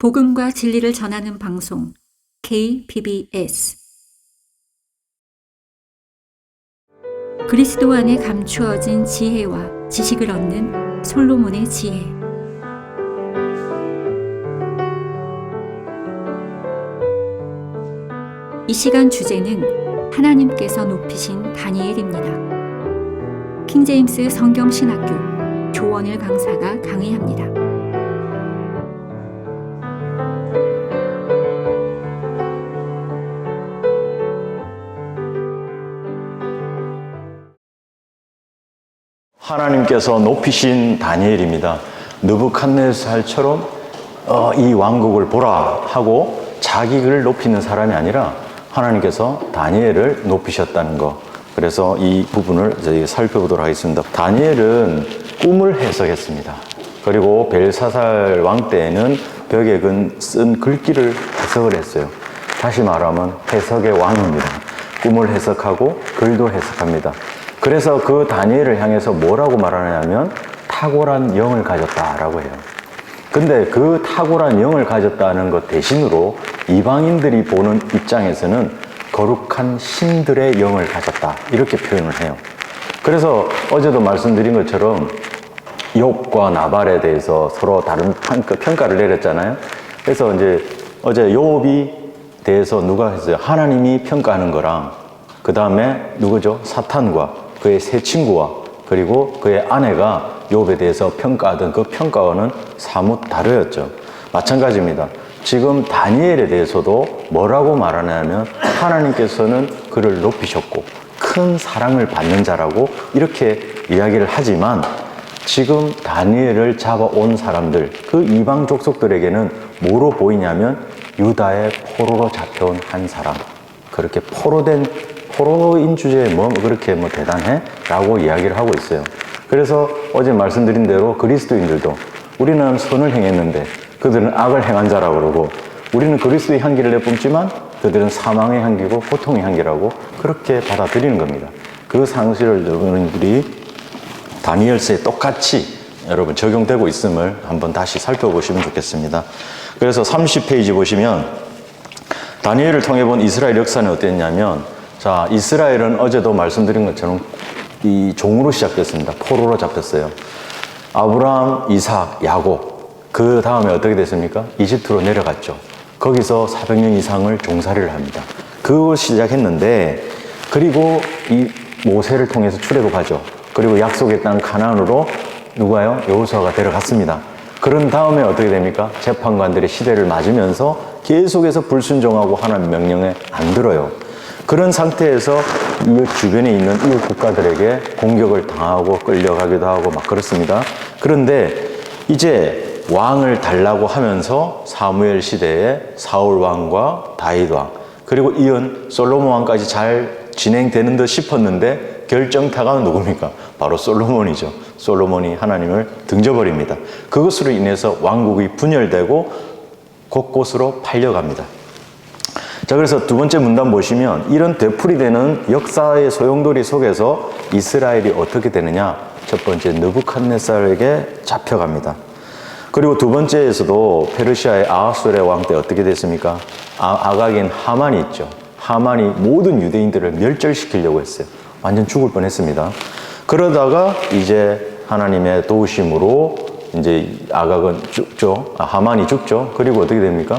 복음과 진리를 전하는 방송 KBS 그리스도 안에 감추어진 지혜와 지식을 얻는 솔로몬의 지혜. 이 시간 주제는 하나님께서 높이신 다니엘입니다. 킹제임스 성경신학교 조원일 강사가 강의합니다. 하나님께서 높이신 다니엘입니다. 느부갓네살처럼 이 왕국을 보라 하고 자기를 높이는 사람이 아니라 하나님께서 다니엘을 높이셨다는 거. 그래서 이 부분을 저희 살펴보도록 하겠습니다. 다니엘은 꿈을 해석했습니다. 그리고 벨사살 왕 때에는 벽에 쓴 글귀를 해석을 했어요. 다시 말하면 해석의 왕입니다. 꿈을 해석하고 글도 해석합니다. 그래서 그 다니엘을 향해서 뭐라고 말하냐면 탁월한 영을 가졌다라고 해요. 근데 그 탁월한 영을 가졌다는 것 대신으로 이방인들이 보는 입장에서는 거룩한 신들의 영을 가졌다 이렇게 표현을 해요. 그래서 어제도 말씀드린 것처럼 욥과 나발에 대해서 서로 다른 평가를 내렸잖아요. 그래서 이제 어제 욥이 대해서 누가 했어요? 하나님이 평가하는 거랑 그 다음에 누구죠? 사탄과 그의 세 친구와 그리고 그의 아내가 욥에 대해서 평가하던 그 평가와는 사뭇 다르였죠. 마찬가지입니다. 지금 다니엘에 대해서도 뭐라고 말하냐면 하나님께서는 그를 높이셨고 큰 사랑을 받는 자라고 이렇게 이야기를 하지만 지금 다니엘을 잡아온 사람들, 그 이방 족속들에게는 뭐로 보이냐면 유다의 포로로 잡혀온 한 사람, 그렇게 포로인 주제에 그렇게 대단해? 라고 이야기를 하고 있어요. 그래서 어제 말씀드린 대로 그리스도인들도 우리는 선을 행했는데 그들은 악을 행한 자라고 그러고 우리는 그리스도의 향기를 내뿜지만 그들은 사망의 향기고 고통의 향기라고 그렇게 받아들이는 겁니다. 그 상식을 여러분들이 다니엘서에 똑같이 여러분 적용되고 있음을 한번 다시 살펴보시면 좋겠습니다. 그래서 30페이지 보시면 다니엘을 통해 본 이스라엘 역사는 어땠냐면 자, 이스라엘은 어제도 말씀드린 것처럼 이 종으로 시작됐습니다. 포로로 잡혔어요. 아브라함, 이삭, 야곱. 그 다음에 어떻게 됐습니까? 이집트로 내려갔죠. 거기서 400년 이상을 종살이를 합니다. 그걸 시작했는데 그리고 이 모세를 통해서 출애굽하죠. 그리고 약속의 땅 가나안으로 누가요? 여호수아가 데려갔습니다. 그런 다음에 어떻게 됩니까? 재판관들의 시대를 맞으면서 계속해서 불순종하고 하나님 명령에 안 들어요. 그런 상태에서 이 주변에 있는 이웃 국가들에게 공격을 당하고 끌려가기도 하고 막 그렇습니다. 그런데 이제 왕을 달라고 하면서 사무엘 시대에 사울 왕과 다윗 왕 그리고 이은 솔로몬 왕까지 잘 진행되는 듯 싶었는데 결정타가 누굽니까? 바로 솔로몬이죠. 솔로몬이 하나님을 등져버립니다. 그것으로 인해서 왕국이 분열되고 곳곳으로 팔려갑니다. 자, 그래서 두 번째 문단 보시면 이런 되풀이되는 역사의 소용돌이 속에서 이스라엘이 어떻게 되느냐? 첫 번째 느부갓네살에게 잡혀갑니다. 그리고 두 번째에서도 페르시아의 아하수에르 왕 때 어떻게 됐습니까? 아각인 하만이 있죠. 하만이 모든 유대인들을 멸절시키려고 했어요. 완전 죽을 뻔했습니다. 그러다가 이제 하나님의 도우심으로 이제 아각은 죽죠. 하만이 죽죠. 그리고 어떻게 됩니까?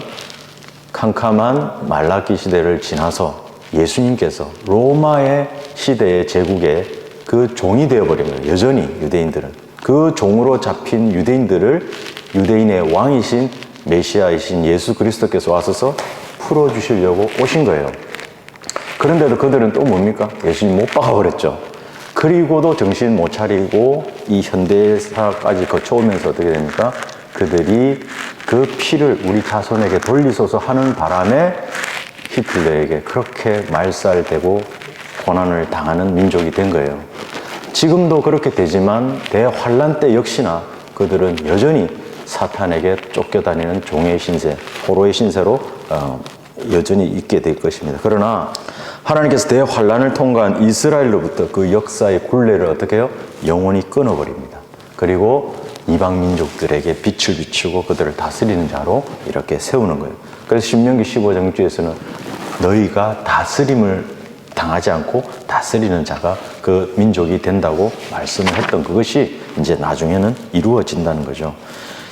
캄캄한 말라기 시대를 지나서 예수님께서 로마의 시대의 제국의 그 종이 되어버린 거예요. 여전히 유대인들은. 그 종으로 잡힌 유대인들을 유대인의 왕이신 메시아이신 예수 그리스도께서 와서서 풀어주시려고 오신 거예요. 그런데도 그들은 또 뭡니까? 예수님 못 박아버렸죠. 그리고도 정신 못 차리고 이 현대사까지 거쳐오면서 어떻게 됩니까? 그들이 그 피를 우리 자손에게 돌리소서 하는 바람에 히틀러에게 그렇게 말살되고 고난을 당하는 민족이 된 거예요. 지금도 그렇게 되지만 대환란 때 역시나 그들은 여전히 사탄에게 쫓겨다니는 종의 신세, 포로의 신세로 여전히 있게 될 것입니다. 그러나 하나님께서 대환란을 통과한 이스라엘로부터 그 역사의 굴레를 어떻게 해요? 영원히 끊어버립니다. 그리고 이방 민족들에게 빛을 비추고 그들을 다스리는 자로 이렇게 세우는 거예요. 그래서 신명기 15장 6절에서는 너희가 다스림을 당하지 않고 다스리는 자가 그 민족이 된다고 말씀을 했던 그것이 이제 나중에는 이루어진다는 거죠.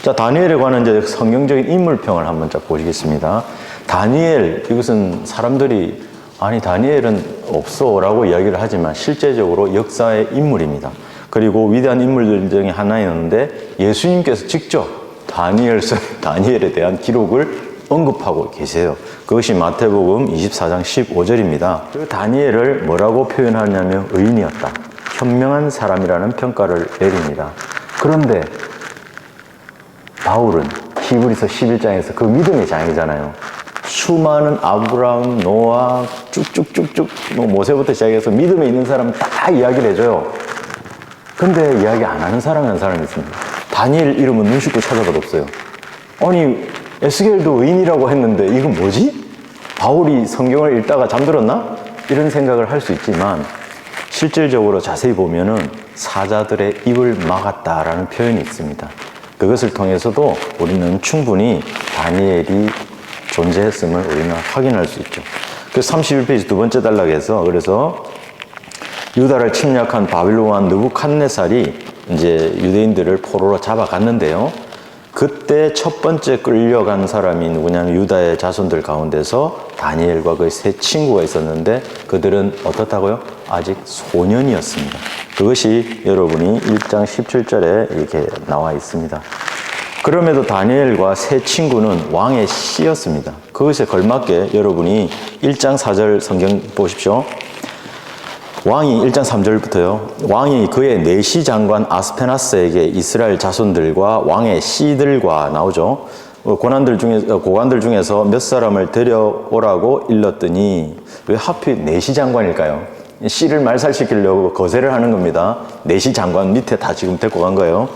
자, 다니엘에 관한 이제 성경적인 인물평을 한번 쫙 보시겠습니다. 다니엘, 이것은 사람들이 아니 다니엘은 없어라고 이야기를 하지만 실제적으로 역사의 인물입니다. 그리고 위대한 인물들 중에 하나였는데 예수님께서 직접 다니엘에 대한 기록을 언급하고 계세요. 그것이 마태복음 24장 15절입니다. 그 다니엘을 뭐라고 표현하냐면 의인이었다. 현명한 사람이라는 평가를 내립니다. 그런데 바울은 히브리서 11장에서 그 믿음의 장이잖아요. 수많은 아브라함, 노아, 쭉쭉쭉쭉 모세부터 시작해서 믿음에 있는 사람 다 이야기를 해줘요. 근데 이야기 안 하는 사람이 한 사람이 있습니다. 다니엘 이름은 눈 씻고 찾아봐도 없어요. 아니 에스겔도 의인이라고 했는데 이건 뭐지? 바울이 성경을 읽다가 잠들었나? 이런 생각을 할 수 있지만 실질적으로 자세히 보면은 사자들의 입을 막았다라는 표현이 있습니다. 그것을 통해서도 우리는 충분히 다니엘이 존재했음을 우리는 확인할 수 있죠. 그 31페이지 두 번째 단락에서 그래서 유다를 침략한 바빌론 왕 느부갓네살이 이제 유대인들을 포로로 잡아갔는데요. 그때 첫 번째 끌려간 사람이 누구냐면 유다의 자손들 가운데서 다니엘과 그의 세 친구가 있었는데 그들은 어떻다고요? 아직 소년이었습니다. 그것이 여러분이 1장 17절에 이렇게 나와 있습니다. 그럼에도 다니엘과 세 친구는 왕의 씨였습니다. 그것에 걸맞게 여러분이 1장 4절 성경 보십시오. 왕이 1장 3절부터요. 왕이 그의 내시 장관 아스페나스에게 이스라엘 자손들과 왕의 씨들과 나오죠. 고관들 중에서 몇 사람을 데려오라고 일렀더니 왜 하필 내시 장관일까요? 씨를 말살시키려고 거세를 하는 겁니다. 내시 장관 밑에 다 지금 데리고 간 거예요.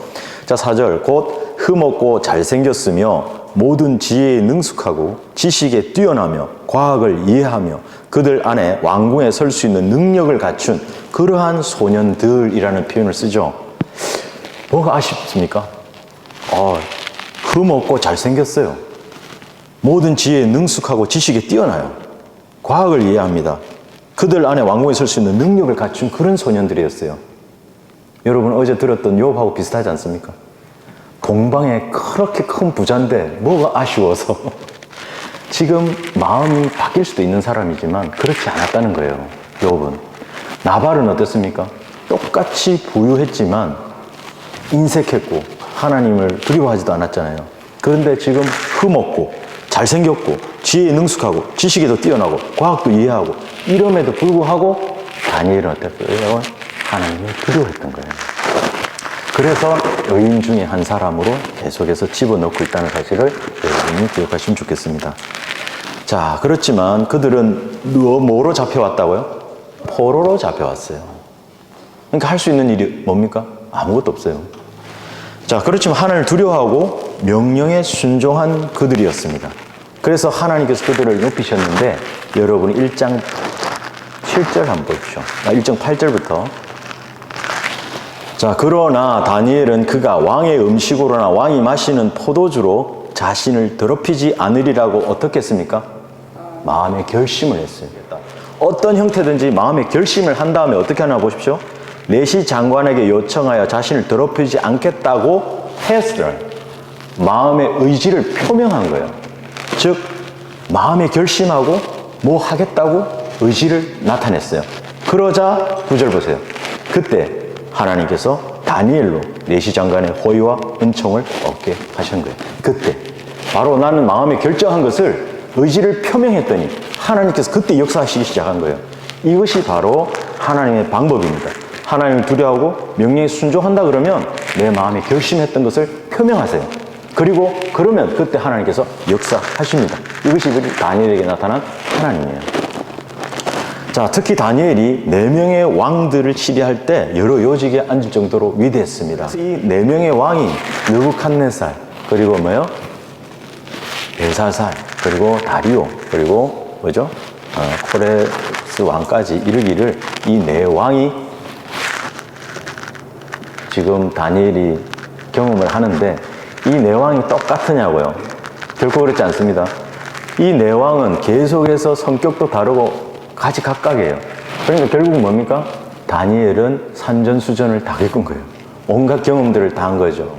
자, 4절. 곧 흠없고 잘생겼으며 모든 지혜에 능숙하고 지식에 뛰어나며 과학을 이해하며 그들 안에 왕궁에 설 수 있는 능력을 갖춘 그러한 소년들이라는 표현을 쓰죠. 뭐가 아쉽습니까? 흠없고 잘생겼어요. 모든 지혜에 능숙하고 지식에 뛰어나요. 과학을 이해합니다. 그들 안에 왕궁에 설 수 있는 능력을 갖춘 그런 소년들이었어요. 여러분 어제 들었던 욥하고 비슷하지 않습니까? 동방에 그렇게 큰 부자인데 뭐가 아쉬워서 지금 마음이 바뀔 수도 있는 사람이지만 그렇지 않았다는 거예요. 욥은. 나발은 어땠습니까? 똑같이 부유했지만 인색했고 하나님을 두려워하지도 않았잖아요. 그런데 지금 흠없고 잘생겼고 지혜에 능숙하고 지식에도 뛰어나고 과학도 이해하고 이름에도 불구하고 다니엘은 어땠어요? 하나님을 두려워했던 거예요. 그래서 의인 중에 한 사람으로 계속해서 집어넣고 있다는 사실을 여러분이 기억하시면 좋겠습니다. 자, 그렇지만 그들은 뭐로 잡혀왔다고요? 포로로 잡혀왔어요. 그러니까 할 수 있는 일이 뭡니까? 아무것도 없어요. 자, 그렇지만 하나님을 두려워하고 명령에 순종한 그들이었습니다. 그래서 하나님께서 그들을 높이셨는데 여러분이 1장 7절 한번 보십시오. 1장 8절부터 자, 그러나 다니엘은 그가 왕의 음식으로나 왕이 마시는 포도주로 자신을 더럽히지 않으리라고 어떻게 했습니까? 마음의 결심을 했어요. 어떤 형태든지 마음의 결심을 한 다음에 어떻게 하나 보십시오. 내시 장관에게 요청하여 자신을 더럽히지 않겠다고 했을 마음의 의지를 표명한 거예요. 즉 마음에 결심하고 뭐 하겠다고 의지를 나타냈어요. 그러자 9절 보세요. 그때 하나님께서 다니엘로 내시 장관의 호의와 은총을 얻게 하신 거예요. 그때 바로 나는 마음에 결정한 것을 의지를 표명했더니 하나님께서 그때 역사하시기 시작한 거예요. 이것이 바로 하나님의 방법입니다. 하나님을 두려워하고 명령에 순종한다 그러면 내 마음에 결심했던 것을 표명하세요. 그리고 그러면 그때 하나님께서 역사하십니다. 이것이 다니엘에게 나타난 하나님이에요. 자, 특히 다니엘이 4명의 왕들을 치리할 때 여러 요직에 앉을 정도로 위대했습니다. 이 4명의 왕이 느부갓네살, 그리고 뭐요? 벨사살, 그리고 다리오, 그리고 뭐죠? 코레스 왕까지 이르기를 이 4왕이 지금 다니엘이 경험을 하는데 이 내왕이 똑같으냐고요? 결코 그렇지 않습니다. 이 내왕은 계속해서 성격도 다르고 가지각각이에요. 그러니까 결국 뭡니까? 다니엘은 산전수전을 다 겪은 거예요. 온갖 경험들을 다 한 거죠.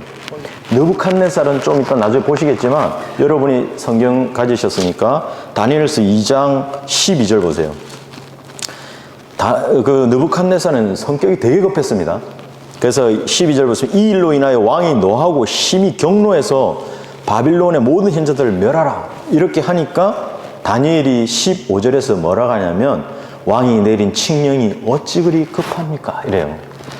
느부갓네살은 좀 이따 나중에 보시겠지만 여러분이 성경 가지셨으니까 다니엘서 2장 12절 보세요. 그 느부갓네살은 성격이 되게 급했습니다. 그래서 12절 보세요. 이 일로 인하여 왕이 노하고 심히 경노해서 바빌론의 모든 현자들을 멸하라. 이렇게 하니까 다니엘이 15절에서 뭐라고 하냐면 왕이 내린 칙령이 어찌 그리 급합니까? 이래요.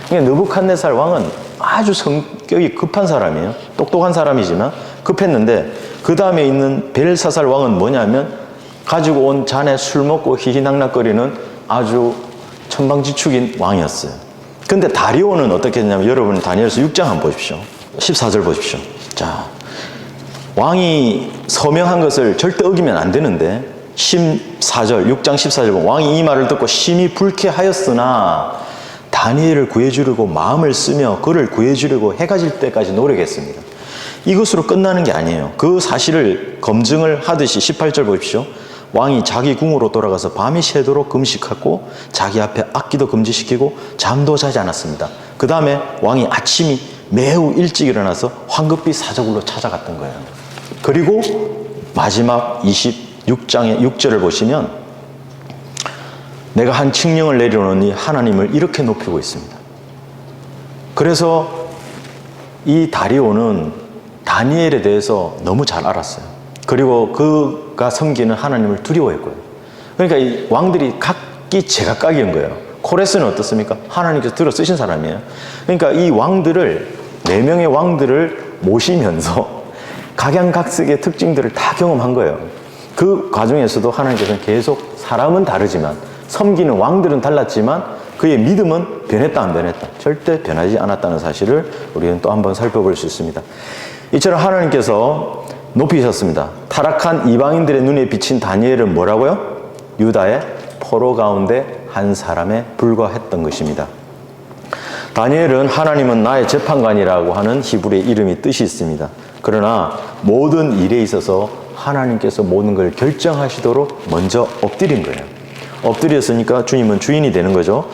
그러니까 느부갓네살 왕은 아주 성격이 급한 사람이에요. 똑똑한 사람이지만 급했는데 그 다음에 있는 벨사살 왕은 뭐냐면 가지고 온 잔에 술 먹고 희희낙낙거리는 아주 천방지축인 왕이었어요. 근데 다리오는 어떻게 했냐면 여러분 다니엘서 6장 한번 보십시오. 14절 보십시오. 자, 왕이 서명한 것을 절대 어기면 안 되는데 14절 6장 14절 보면 왕이 이 말을 듣고 심히 불쾌하였으나 다니엘을 구해주려고 마음을 쓰며 그를 구해주려고 해가 질 때까지 노력했습니다. 이것으로 끝나는 게 아니에요. 그 사실을 검증을 하듯이 18절 보십시오. 왕이 자기 궁으로 돌아가서 밤이 새도록 금식하고 자기 앞에 악기도 금지시키고 잠도 자지 않았습니다. 그 다음에 왕이 아침이 매우 일찍 일어나서 황급히 사저굴로 찾아갔던 거예요. 그리고 마지막 26장의 6절을 보시면 내가 한 칙령을 내려놓으니 하나님을 이렇게 높이고 있습니다. 그래서 이 다리오는 다니엘에 대해서 너무 잘 알았어요. 그리고 그가 섬기는 하나님을 두려워했고요. 그러니까 이 왕들이 각기 제각각인 거예요. 코레스는 어떻습니까? 하나님께서 들어 쓰신 사람이에요. 그러니까 이 왕들을 4명의 왕들을 모시면서 각양각색의 특징들을 다 경험한 거예요. 그 과정에서도 하나님께서는 계속 사람은 다르지만 섬기는 왕들은 달랐지만 그의 믿음은 변했다 안 변했다? 절대 변하지 않았다는 사실을 우리는 또 한번 살펴볼 수 있습니다. 이처럼 하나님께서 높이셨습니다. 타락한 이방인들의 눈에 비친 다니엘은 뭐라고요? 유다의 포로 가운데 한 사람에 불과했던 것입니다. 다니엘은 하나님은 나의 재판관이라고 하는 히브리의 이름이 뜻이 있습니다. 그러나 모든 일에 있어서 하나님께서 모든 걸 결정하시도록 먼저 엎드린 거예요. 엎드렸으니까 주님은 주인이 되는 거죠.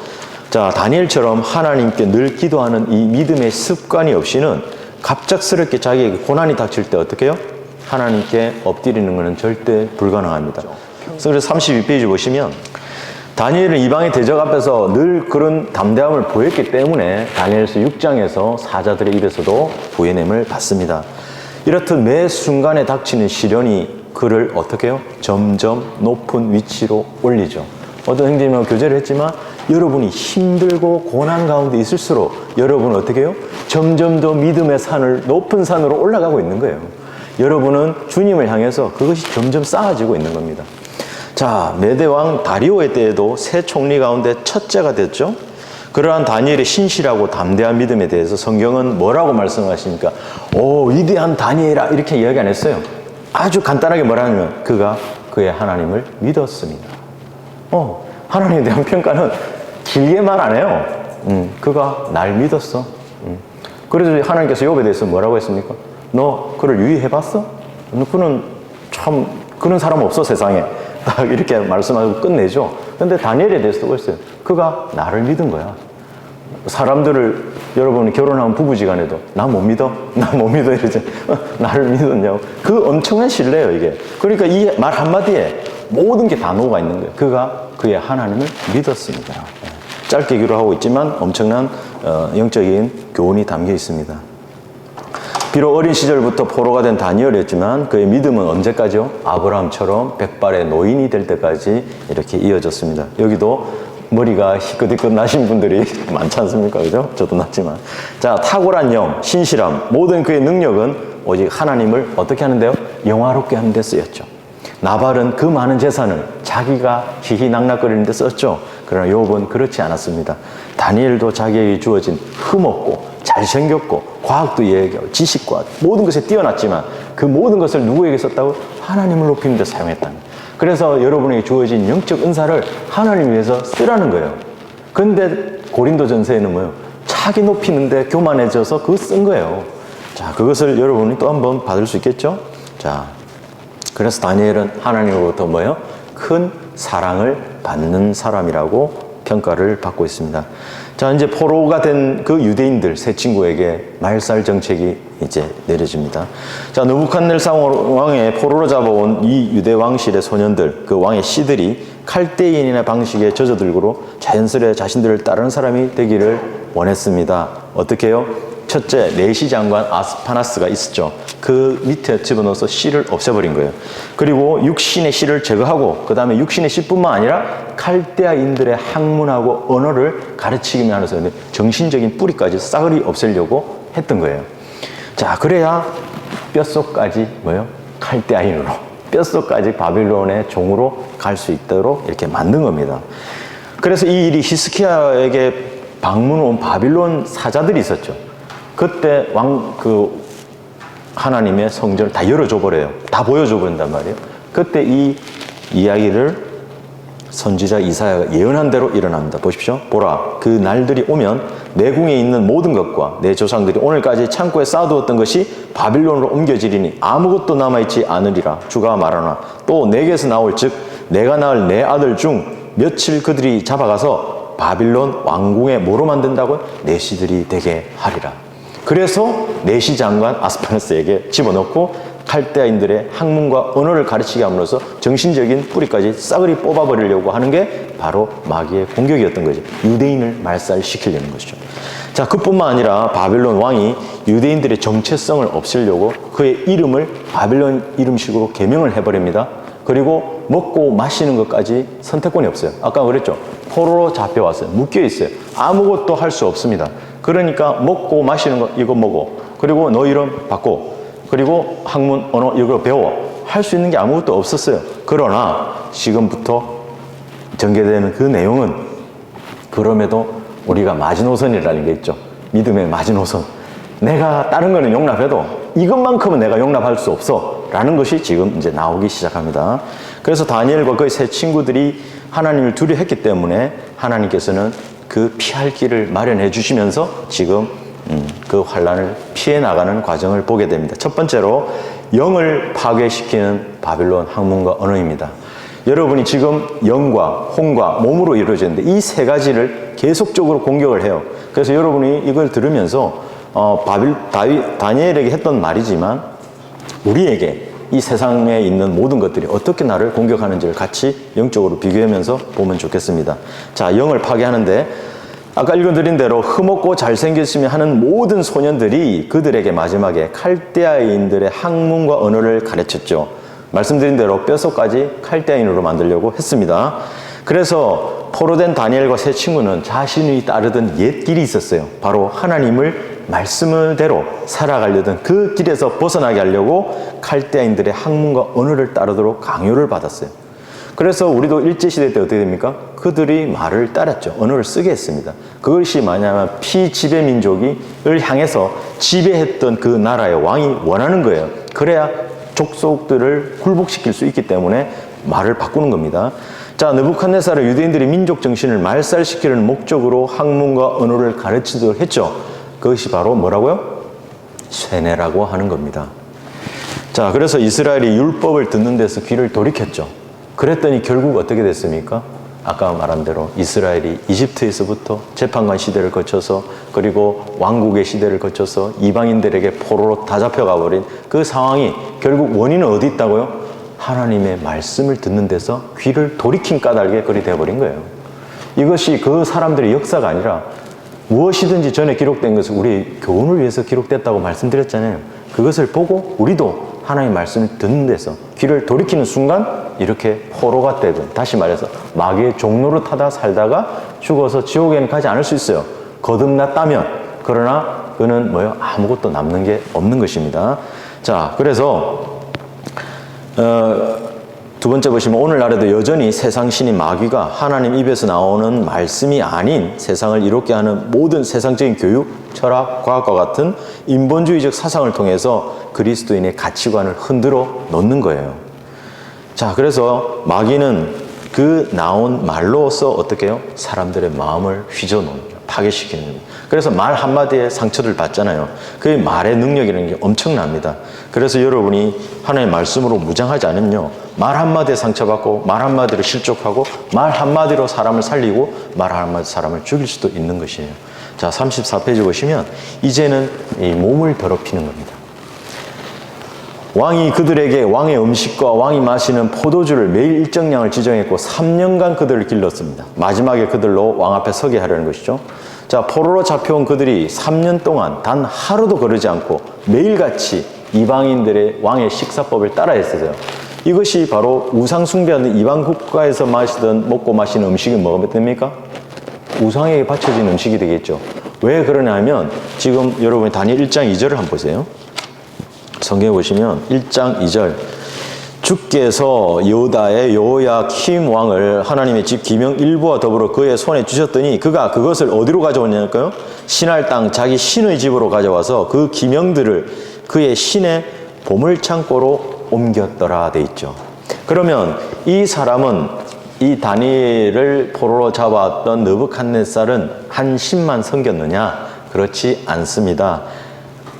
자, 다니엘처럼 하나님께 늘 기도하는 이 믿음의 습관이 없이는 갑작스럽게 자기에게 고난이 닥칠 때 어떻게 해요? 하나님께 엎드리는 것은 절대 불가능합니다. 그래서 32페이지 보시면 다니엘은 이방의 대적 앞에서 늘 그런 담대함을 보였기 때문에 다니엘서 6장에서 사자들의 입에서도 부해냄을 받습니다. 이렇듯 매 순간에 닥치는 시련이 그를 어떻게 해요? 점점 높은 위치로 올리죠. 어떤 형제님하고 교제를 했지만 여러분이 힘들고 고난 가운데 있을수록 여러분은 어떻게 해요? 점점 더 믿음의 산을 높은 산으로 올라가고 있는 거예요. 여러분은 주님을 향해서 그것이 점점 쌓아지고 있는 겁니다. 자, 메대왕 다리오의 때에도 세 총리 가운데 첫째가 됐죠. 그러한 다니엘의 신실하고 담대한 믿음에 대해서 성경은 뭐라고 말씀하십니까? 오, 위대한 다니엘아, 이렇게 이야기 안 했어요. 아주 간단하게 뭐라냐면 그가 그의 하나님을 믿었습니다. 하나님에 대한 평가는 길게 말 안 해요. 그가 날 믿었어. 그래서 하나님께서 욥에 대해서 뭐라고 했습니까? 너 그를 유의해봤어? 그는 참 그런 사람 없어 세상에. 딱 이렇게 말씀하고 끝내죠. 근데 다니엘에 대해서도 그랬어요. 그가 나를 믿은 거야. 사람들을 여러분이 결혼하면 부부지간에도 나 못 믿어? 나 못 믿어 이러지. 나를 믿었냐고. 그 엄청난 신뢰예요 이게. 그러니까 이 말 한마디에 모든 게 다 녹아 있는 거예요. 그가 그의 하나님을 믿었습니다. 짧게 기록하고 있지만 엄청난 영적인 교훈이 담겨 있습니다. 비록 어린 시절부터 포로가 된 다니엘이었지만 그의 믿음은 언제까지요? 아브라함처럼 백발의 노인이 될 때까지 이렇게 이어졌습니다. 여기도 머리가 희끗희끗 나신 분들이 많지 않습니까? 그죠? 저도 났지만. 자, 탁월한 영, 신실함, 모든 그의 능력은 오직 하나님을 어떻게 하는데요? 영화롭게 하는 데 쓰였죠. 나발은 그 많은 재산을 자기가 희희낙낙거리는 데 썼죠. 그러나 욥은 그렇지 않았습니다. 다니엘도 자기에게 주어진 흠없고 잘생겼고 과학도 이해하고 지식과 모든 것에 뛰어났지만 그 모든 것을 누구에게 썼다고? 하나님을 높이는 데 사용했다는 거예요. 그래서 여러분에게 주어진 영적 은사를 하나님 위해서 쓰라는 거예요. 그런데 고린도전서에는 뭐예요? 차기 높이는데 교만해져서 그거 쓴 거예요. 자, 그것을 여러분이 또 한번 받을 수 있겠죠? 자, 그래서 다니엘은 하나님으로부터 뭐예요? 큰 사랑을 받는 사람이라고 평가를 받고 있습니다. 자, 이제 포로가 된 그 유대인들 세 친구에게 말살 정책이 이제 내려집니다. 자, 느부갓네살 왕의 포로로 잡아온 이 유대 왕실의 소년들, 그 왕의 씨들이 칼데인이나 방식의 저저들고로 자연스레 자신들을 따르는 사람이 되기를 원했습니다. 어떻게 해요? 첫째, 내시 장관 아스파나스가 있었죠. 그 밑에 집어넣어서 씨를 없애버린 거예요. 그리고 육신의 씨를 제거하고, 그 다음에 육신의 씨뿐만 아니라 칼데아인들의 학문하고 언어를 가르치기 위해서 정신적인 뿌리까지 싸그리 없애려고 했던 거예요. 자, 그래야 뼛속까지 뭐예요? 칼데아인으로, 뼛속까지 바빌론의 종으로 갈 수 있도록 이렇게 만든 겁니다. 그래서 이 일이 히스기야에게 방문 온 바빌론 사자들이 있었죠. 그때 하나님의 성전을 다 열어줘 버려요. 다 보여줘 버린단 말이에요. 그때 이 이야기를 선지자 이사야가 예언한 대로 일어납니다. 보십시오. 보라, 그 날들이 오면 내 궁에 있는 모든 것과 내 조상들이 오늘까지 창고에 쌓아두었던 것이 바빌론으로 옮겨지리니 아무것도 남아있지 않으리라. 주가 말하나 또 내게서 나올 즉 내가 낳을 내 아들 중 며칠 그들이 잡아가서 바빌론 왕궁에 뭐로 만든다고요? 내시들이 되게 하리라. 그래서 내시 장관 아스파나스에게 집어넣고 칼데아인들의 학문과 언어를 가르치게 함으로써 정신적인 뿌리까지 싸그리 뽑아버리려고 하는 게 바로 마귀의 공격이었던 거죠. 유대인을 말살시키려는 것이죠. 자, 그뿐만 아니라 바빌론 왕이 유대인들의 정체성을 없애려고 그의 이름을 바빌론 이름식으로 개명을 해버립니다. 그리고 먹고 마시는 것까지 선택권이 없어요. 아까 그랬죠. 포로로 잡혀왔어요. 묶여있어요. 아무것도 할 수 없습니다. 그러니까 먹고 마시는 거 이거 먹어. 그리고 너 이름 바꿔. 그리고 학문, 언어 이거 배워. 할 수 있는 게 아무것도 없었어요. 그러나 지금부터 전개되는 그 내용은 그럼에도 우리가 마지노선이라는 게 있죠. 믿음의 마지노선. 내가 다른 거는 용납해도 이것만큼은 내가 용납할 수 없어. 라는 것이 지금 이제 나오기 시작합니다. 그래서 다니엘과 그의 세 친구들이 하나님을 두려워했기 때문에 하나님께서는 그 피할 길을 마련해 주시면서 지금 그 환란을 피해 나가는 과정을 보게 됩니다. 첫 번째로 영을 파괴시키는 바빌론 학문과 언어입니다. 여러분이 지금 영과 혼과 몸으로 이루어지는데 이 세 가지를 계속적으로 공격을 해요. 그래서 여러분이 이걸 들으면서 다니엘에게 했던 말이지만 우리에게 이 세상에 있는 모든 것들이 어떻게 나를 공격하는지를 같이 영적으로 비교하면서 보면 좋겠습니다. 자, 영을 파괴하는데 아까 읽어드린 대로 흠없고 잘생겼으며 하는 모든 소년들이 그들에게 마지막에 칼데아인들의 학문과 언어를 가르쳤죠. 말씀드린 대로 뼛속까지 칼데아인으로 만들려고 했습니다. 그래서 포로된 다니엘과 세 친구는 자신이 따르던 옛 길이 있었어요. 바로 하나님을 말씀대로 살아가려던 그 길에서 벗어나게 하려고 칼데아인들의 학문과 언어를 따르도록 강요를 받았어요. 그래서 우리도 일제시대 때 어떻게 됩니까? 그들이 말을 따랐죠. 언어를 쓰게 했습니다. 그것이 뭐냐면 피지배 민족을 향해서 지배했던 그 나라의 왕이 원하는 거예요. 그래야 족속들을 굴복시킬 수 있기 때문에 말을 바꾸는 겁니다. 자, 느부갓네살은 유대인들의 민족 정신을 말살시키는 목적으로 학문과 언어를 가르치도록 했죠. 그것이 바로 뭐라고요? 쇠뇌라고 하는 겁니다. 자, 그래서 이스라엘이 율법을 듣는 데서 귀를 돌이켰죠. 그랬더니 결국 어떻게 됐습니까? 아까 말한 대로 이스라엘이 이집트에서부터 재판관 시대를 거쳐서 그리고 왕국의 시대를 거쳐서 이방인들에게 포로로 다 잡혀가 버린 그 상황이 결국 원인은 어디 있다고요? 하나님의 말씀을 듣는 데서 귀를 돌이킨 까닭에 그리 되어버린 거예요. 이것이 그 사람들의 역사가 아니라 무엇이든지 전에 기록된 것은 우리 교훈을 위해서 기록됐다고 말씀드렸잖아요. 그것을 보고 우리도 하나님의 말씀을 듣는 데서 귀를 돌이키는 순간 이렇게 포로가 되든 다시 말해서 마귀의 종로를 타다 살다가 죽어서 지옥에는 가지 않을 수 있어요. 거듭났다면. 그러나 그는 뭐예요? 아무것도 남는 게 없는 것입니다. 자, 그래서 두 번째 보시면 오늘날에도 여전히 세상 신인 마귀가 하나님 입에서 나오는 말씀이 아닌 세상을 이롭게 하는 모든 세상적인 교육, 철학, 과학과 같은 인본주의적 사상을 통해서 그리스도인의 가치관을 흔들어 놓는 거예요. 자, 그래서 마귀는 그 나온 말로써 어떻게 해요? 사람들의 마음을 휘저어놓는 거예요. 파괴시키는 거예요. 그래서 말 한마디에 상처를 받잖아요. 그 말의 능력이라는 게 엄청납니다. 그래서 여러분이 하나님의 말씀으로 무장하지 않으면요, 말 한마디에 상처받고 말 한마디로 실족하고 말 한마디로 사람을 살리고 말 한마디로 사람을 죽일 수도 있는 것이에요. 자, 34페이지 보시면 이제는 이 몸을 더럽히는 겁니다. 왕이 그들에게 왕의 음식과 왕이 마시는 포도주를 매일 일정량을 지정했고 3년간 그들을 길렀습니다. 마지막에 그들로 왕 앞에 서게 하려는 것이죠. 자, 포로로 잡혀온 그들이 3년 동안 단 하루도 거르지 않고 매일같이 이방인들의 왕의 식사법을 따라했어요. 이것이 바로 우상 숭배하는 이방 국가에서 먹고 마시는 음식이 뭐가 됩니까? 우상에게 바쳐진 음식이 되겠죠. 왜 그러냐 하면 지금 여러분이 다니엘 1장 2절을 한번 보세요. 성경에 보시면 1장 2절, 주께서 여호다의 여호야킴 왕을 하나님의 집 기명 일부와 더불어 그의 손에 주셨더니 그가 그것을 어디로 가져왔냐니까요? 신할 땅 자기 신의 집으로 가져와서 그 기명들을 그의 신의 보물창고로 옮겼더라 돼 있죠. 그러면 이 사람은, 이 다니엘을 포로로 잡아왔던 느부갓네살은 한 신만 섬겼느냐? 그렇지 않습니다.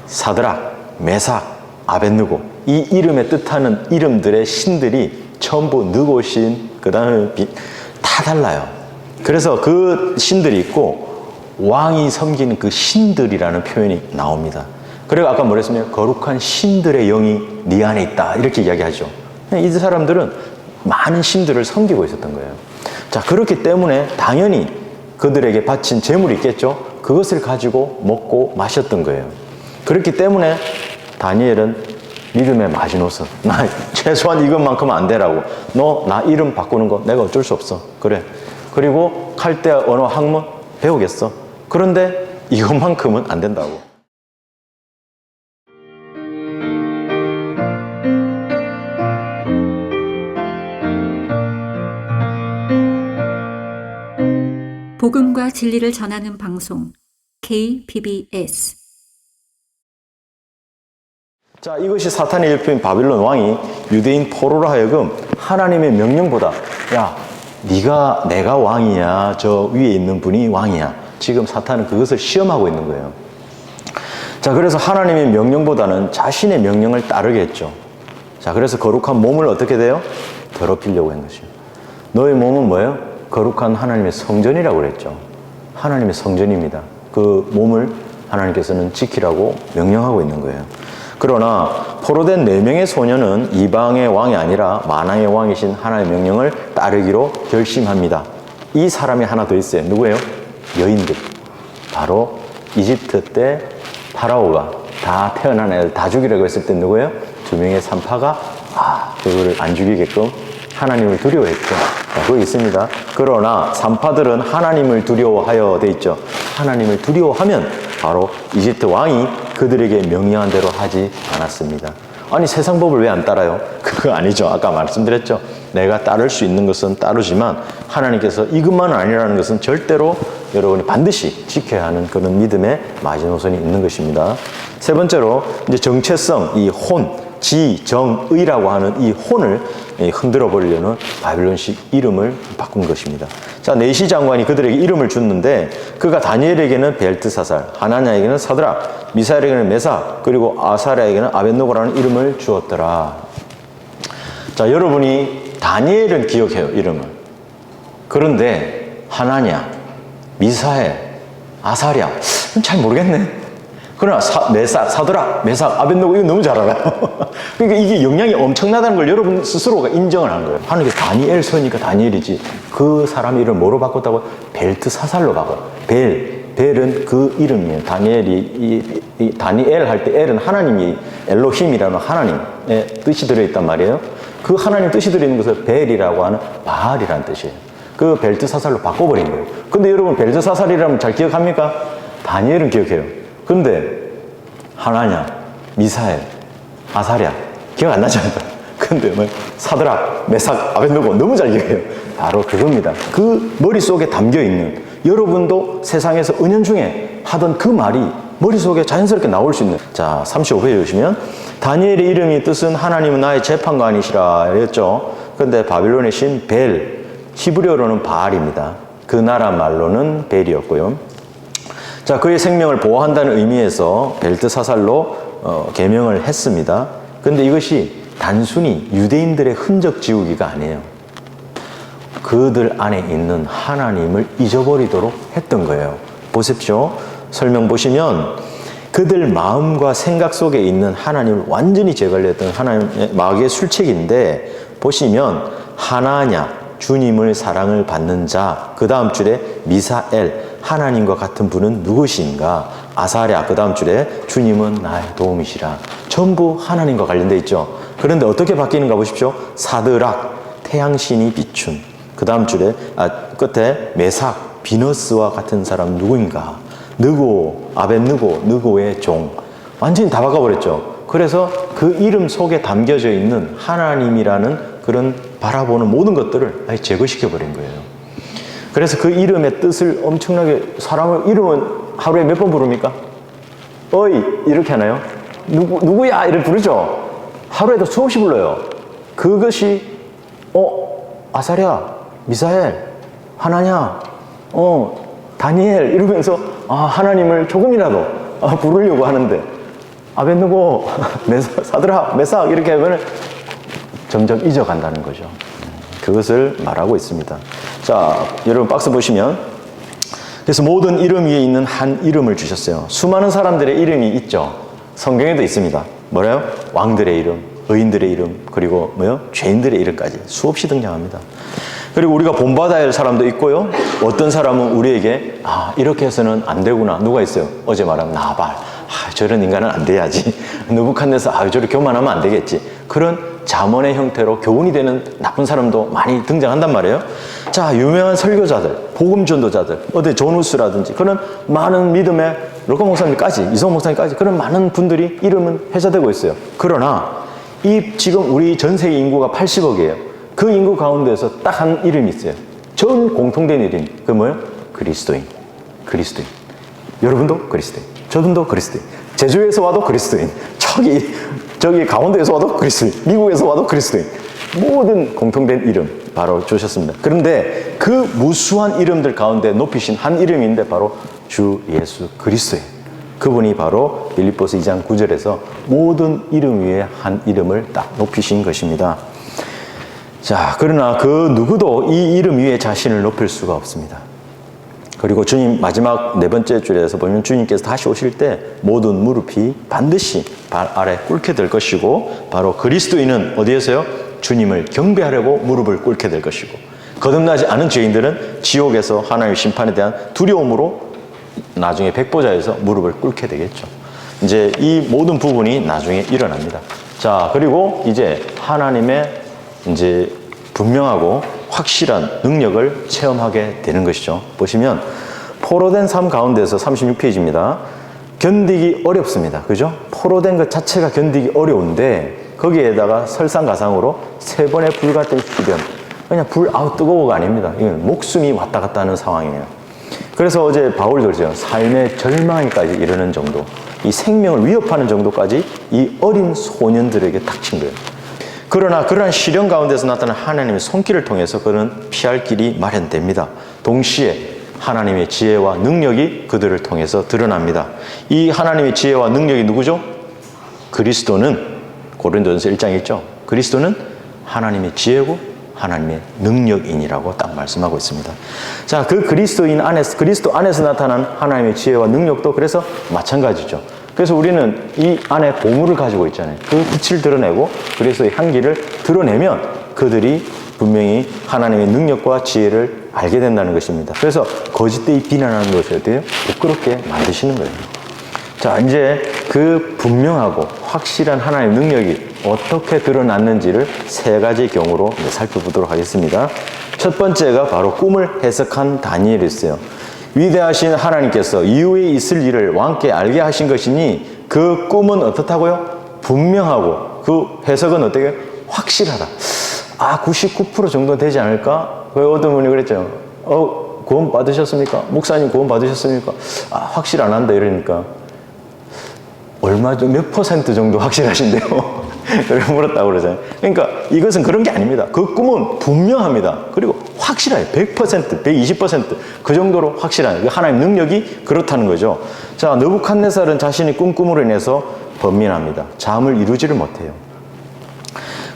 사드락, 메삭, 아벳느고, 이 이름에 뜻하는 이름들의 신들이 전부 느고신, 그 다음에 다 달라요. 그래서 그 신들이 있고 왕이 섬기는 그 신들이라는 표현이 나옵니다. 그리고 아까 뭐랬습니까? 거룩한 신들의 영이 네 안에 있다, 이렇게 이야기하죠. 이 사람들은 많은 신들을 섬기고 있었던 거예요. 자, 그렇기 때문에 당연히 그들에게 바친 재물이 있겠죠. 그것을 가지고 먹고 마셨던 거예요. 그렇기 때문에 다니엘은 믿음의 마지노선, 나 최소한 이것만큼은 안 되라고, 너 나 이름 바꾸는 거 내가 어쩔 수 없어, 그래. 그리고 칼데아 언어 학문 배우겠어. 그런데 이것만큼은 안 된다고. 복음과 진리를 전하는 방송 KBS. 자, 이것이 사탄의 일부인 바빌론 왕이 유대인 포로로 하여금 하나님의 명령보다, 야, 내가 왕이야, 저 위에 있는 분이 왕이야, 지금 사탄은 그것을 시험하고 있는 거예요. 자, 그래서 하나님의 명령보다는 자신의 명령을 따르겠죠. 자, 그래서 거룩한 몸을 어떻게 돼요? 더럽히려고 한 것이에요. 너의 몸은 뭐예요? 거룩한 하나님의 성전이라고 그랬죠. 하나님의 성전입니다. 그 몸을 하나님께서는 지키라고 명령하고 있는 거예요. 그러나 포로된 4명의 소년은 이방의 왕이 아니라 만왕의 왕이신 하나님의 명령을 따르기로 결심합니다. 이 사람이 하나 더 있어요. 누구예요? 여인들. 바로 이집트 때 파라오가 다 태어난 애들 다 죽이라고 했을 때 누구예요? 2명의 산파가 그거를 안 죽이게끔 하나님을 두려워했죠. 그거 있습니다. 그러나 산파들은 하나님을 두려워하여 돼 있죠. 하나님을 두려워하면 바로 이집트 왕이 그들에게 명령한 대로 하지 않았습니다. 아니, 세상 법을 왜 안 따라요? 그거 아니죠. 아까 말씀드렸죠. 내가 따를 수 있는 것은 따르지만 하나님께서 이것만은 아니라는 것은 절대로 여러분이 반드시 지켜야 하는 그런 믿음의 마지노선이 있는 것입니다. 세 번째로 이제 정체성, 이 혼, 지, 정, 의라고 하는 이 혼을 흔들어 버리려는 바빌론식 이름을 바꾼 것입니다. 자, 내시 장관이 그들에게 이름을 줬는데 그가 다니엘에게는 벨트사살, 하나냐에게는 사드락, 미사엘에게는 메삭, 그리고 아사랴에게는 아벳노고라는 이름을 주었더라. 자, 여러분이 다니엘은 기억해요, 이름을. 그런데 하나냐, 미사엘, 아사랴 잘 모르겠네. 그러나 사드락, 메삭, 아벳노고 이거 너무 잘 알아요. 그러니까 이게 영향이 엄청나다는 걸 여러분 스스로가 인정을 한 거예요. 하나님께서 다니엘 서니까 다니엘이지. 그 사람 이름을 뭐로 바꿨다고? 벨트사살로 바꿔요. 벨은 그 이름이에요. 다니엘이 이 다니엘 할 때 엘은 하나님이 엘로힘이라는 하나님의 뜻이 들어있단 말이에요. 그 하나님 뜻이 들어있는 것을 벨이라고 하는 바알이라는 뜻이에요. 그 벨트사살로 바꿔버린 거예요. 근데 여러분 벨트사살이라면 잘 기억합니까? 다니엘은 기억해요. 근데 하나냐, 미사엘, 아사랴 기억 안 나잖아요. 근데 뭐 사드락, 메삭, 아벳노고 너무 잘 기억해요. 바로 그겁니다. 그 머릿속에 담겨있는, 여러분도 세상에서 은연중에 하던 그 말이 머릿속에 자연스럽게 나올 수 있는. 자, 35페이지 보시면 다니엘의 이름이 뜻은 하나님은 나의 재판관이시라 했죠. 근데 바빌론의 신 벨, 히브리어로는 바알입니다. 그 나라 말로는 벨이었고요. 자, 그의 생명을 보호한다는 의미에서 벨트사살로 계명을 했습니다. 그런데 이것이 단순히 유대인들의 흔적 지우기가 아니에요. 그들 안에 있는 하나님을 잊어버리도록 했던 거예요. 보십시오. 설명 보시면 그들 마음과 생각 속에 있는 하나님을 완전히 제거했던 하나님의 마귀의 술책인데, 보시면 하나냐 주님을 사랑을 받는 자, 그 다음 줄에 미사엘 하나님과 같은 분은 누구신가, 아사랴 그 다음 줄에 주님은 나의 도움이시라. 전부 하나님과 관련되어 있죠. 그런데 어떻게 바뀌는가 보십시오. 사드락 태양신이 비춘, 그 다음 줄에 끝에 메삭 비너스와 같은 사람 누구인가, 느고 아벤느고 느고의 종, 완전히 다 바꿔버렸죠. 그래서 그 이름 속에 담겨져 있는 하나님이라는 그런 바라보는 모든 것들을 아예 제거시켜버린 거예요. 그래서 그 이름의 뜻을 엄청나게, 사람을 이름은 하루에 몇 번 부릅니까? 어이 이렇게 하나요? 누구야 이렇게 부르죠. 하루에도 수없이 불러요. 그것이 아사랴, 미사엘, 하나냐, 다니엘 이러면서 하나님을 조금이라도 부르려고 하는데, 아벤느고, 사드락, 메삭 이렇게 하면 점점 잊어간다는 거죠. 그것을 말하고 있습니다. 자, 여러분 박스 보시면, 그래서 모든 이름 위에 있는 한 이름을 주셨어요. 수많은 사람들의 이름이 있죠. 성경에도 있습니다. 뭐래요? 왕들의 이름, 의인들의 이름, 그리고 죄인들의 이름까지 수없이 등장합니다. 그리고 우리가 본받아야 할 사람도 있고요. 어떤 사람은 우리에게 이렇게 해서는 안 되구나. 누가 있어요? 어제 말한 나발. 저런 인간은 안 돼야지. 느부갓네살, 저렇게 교만하면 안 되겠지. 그런 잠언의 형태로 교훈이 되는 나쁜 사람도 많이 등장한단 말이에요. 자, 유명한 설교자들, 복음 전도자들, 어디 존우스라든지 그런 많은 믿음의 로커 목사님까지, 이성 목사님까지 그런 많은 분들이 이름은 회자되고 있어요. 그러나 지금 우리 전 세계 인구가 80억이에요. 그 인구 가운데서 딱 한 이름이 있어요. 전 공통된 이름. 그 뭐예요? 그리스도인. 그리스도인. 여러분도 그리스도인. 저분도 그리스도인. 제주에서 와도 그리스도인. 저기 강원도에서 와도 그리스도인. 미국에서 와도 그리스도인. 모든 공통된 이름 바로 주셨습니다. 그런데 그 무수한 이름들 가운데 높이신 한 이름인데 바로 주 예수 그리스도예요. 그분이 바로 빌립보서 2장 9절에서 모든 이름 위에 한 이름을 딱 높이신 것입니다. 자, 그러나 그 누구도 이 이름 위에 자신을 높일 수가 없습니다. 그리고 주님 마지막 네 번째 줄에서 보면 주님께서 다시 오실 때 모든 무릎이 반드시 발 아래 꿇게 될 것이고, 바로 그리스도인은 어디에서요? 주님을 경배하려고 무릎을 꿇게 될 것이고, 거듭나지 않은 죄인들은 지옥에서 하나님의 심판에 대한 두려움으로 나중에 백보자에서 무릎을 꿇게 되겠죠. 이제 이 모든 부분이 나중에 일어납니다. 자, 그리고 이제 하나님의 이제 분명하고 확실한 능력을 체험하게 되는 것이죠. 보시면 포로된 삶 가운데서 36페이지입니다. 견디기 어렵습니다. 그죠? 포로된 것 자체가 견디기 어려운데 거기에다가 설상가상으로 3번의 불같은 시련, 그냥 뜨거워가 아닙니다. 이건 목숨이 왔다 갔다 하는 상황이에요. 그래서 어제 바울도 그랬어요. 삶의 절망에까지 이르는 정도, 이 생명을 위협하는 정도까지 이 어린 소년들에게 닥친 거예요. 그러나 그러한 시련 가운데서 나타난 하나님의 손길을 통해서 그는 피할 길이 마련됩니다. 동시에 하나님의 지혜와 능력이 그들을 통해서 드러납니다. 이 하나님의 지혜와 능력이 누구죠? 그리스도는, 고린도전서 1장에 있죠. 그리스도는 하나님의 지혜고 하나님의 능력인이라고 딱 말씀하고 있습니다. 자, 그 그리스도 안에서 나타난 하나님의 지혜와 능력도 그래서 마찬가지죠. 그래서 우리는 이 안에 보물을 가지고 있잖아요. 그 빛을 드러내고 그리스도의 향기를 드러내면 그들이 분명히 하나님의 능력과 지혜를 알게 된다는 것입니다. 그래서 거짓되이 비난하는 것을 어때요? 부끄럽게 만드시는 거예요. 자, 이제 그 분명하고 확실한 하나님의 능력이 어떻게 드러났는지를 3가지 경우로 살펴보도록 하겠습니다. 첫 번째가 바로 꿈을 해석한 다니엘이었어요. 위대하신 하나님께서 이후에 있을 일을 왕께 알게 하신 것이니 그 꿈은 어떻다고요? 분명하고 그 해석은 어떻게? 확실하다. 99% 정도 되지 않을까? 어떤 분이 그랬죠. 구원 받으셨습니까? 목사님 구원 받으셨습니까? 확실 안 한다 이러니까 몇 % 정도 확실하신데요? 그렇게 물었다고 그러잖아요. 그러니까 이것은 그런 게 아닙니다. 그 꿈은 분명합니다. 그리고 확실해요. 100%, 120%그 정도로 확실한 하나님 능력이 그렇다는 거죠. 자, 느부갓네살은 자신이 꾼 꿈으로 인해서 번민합니다. 잠을 이루지를 못해요.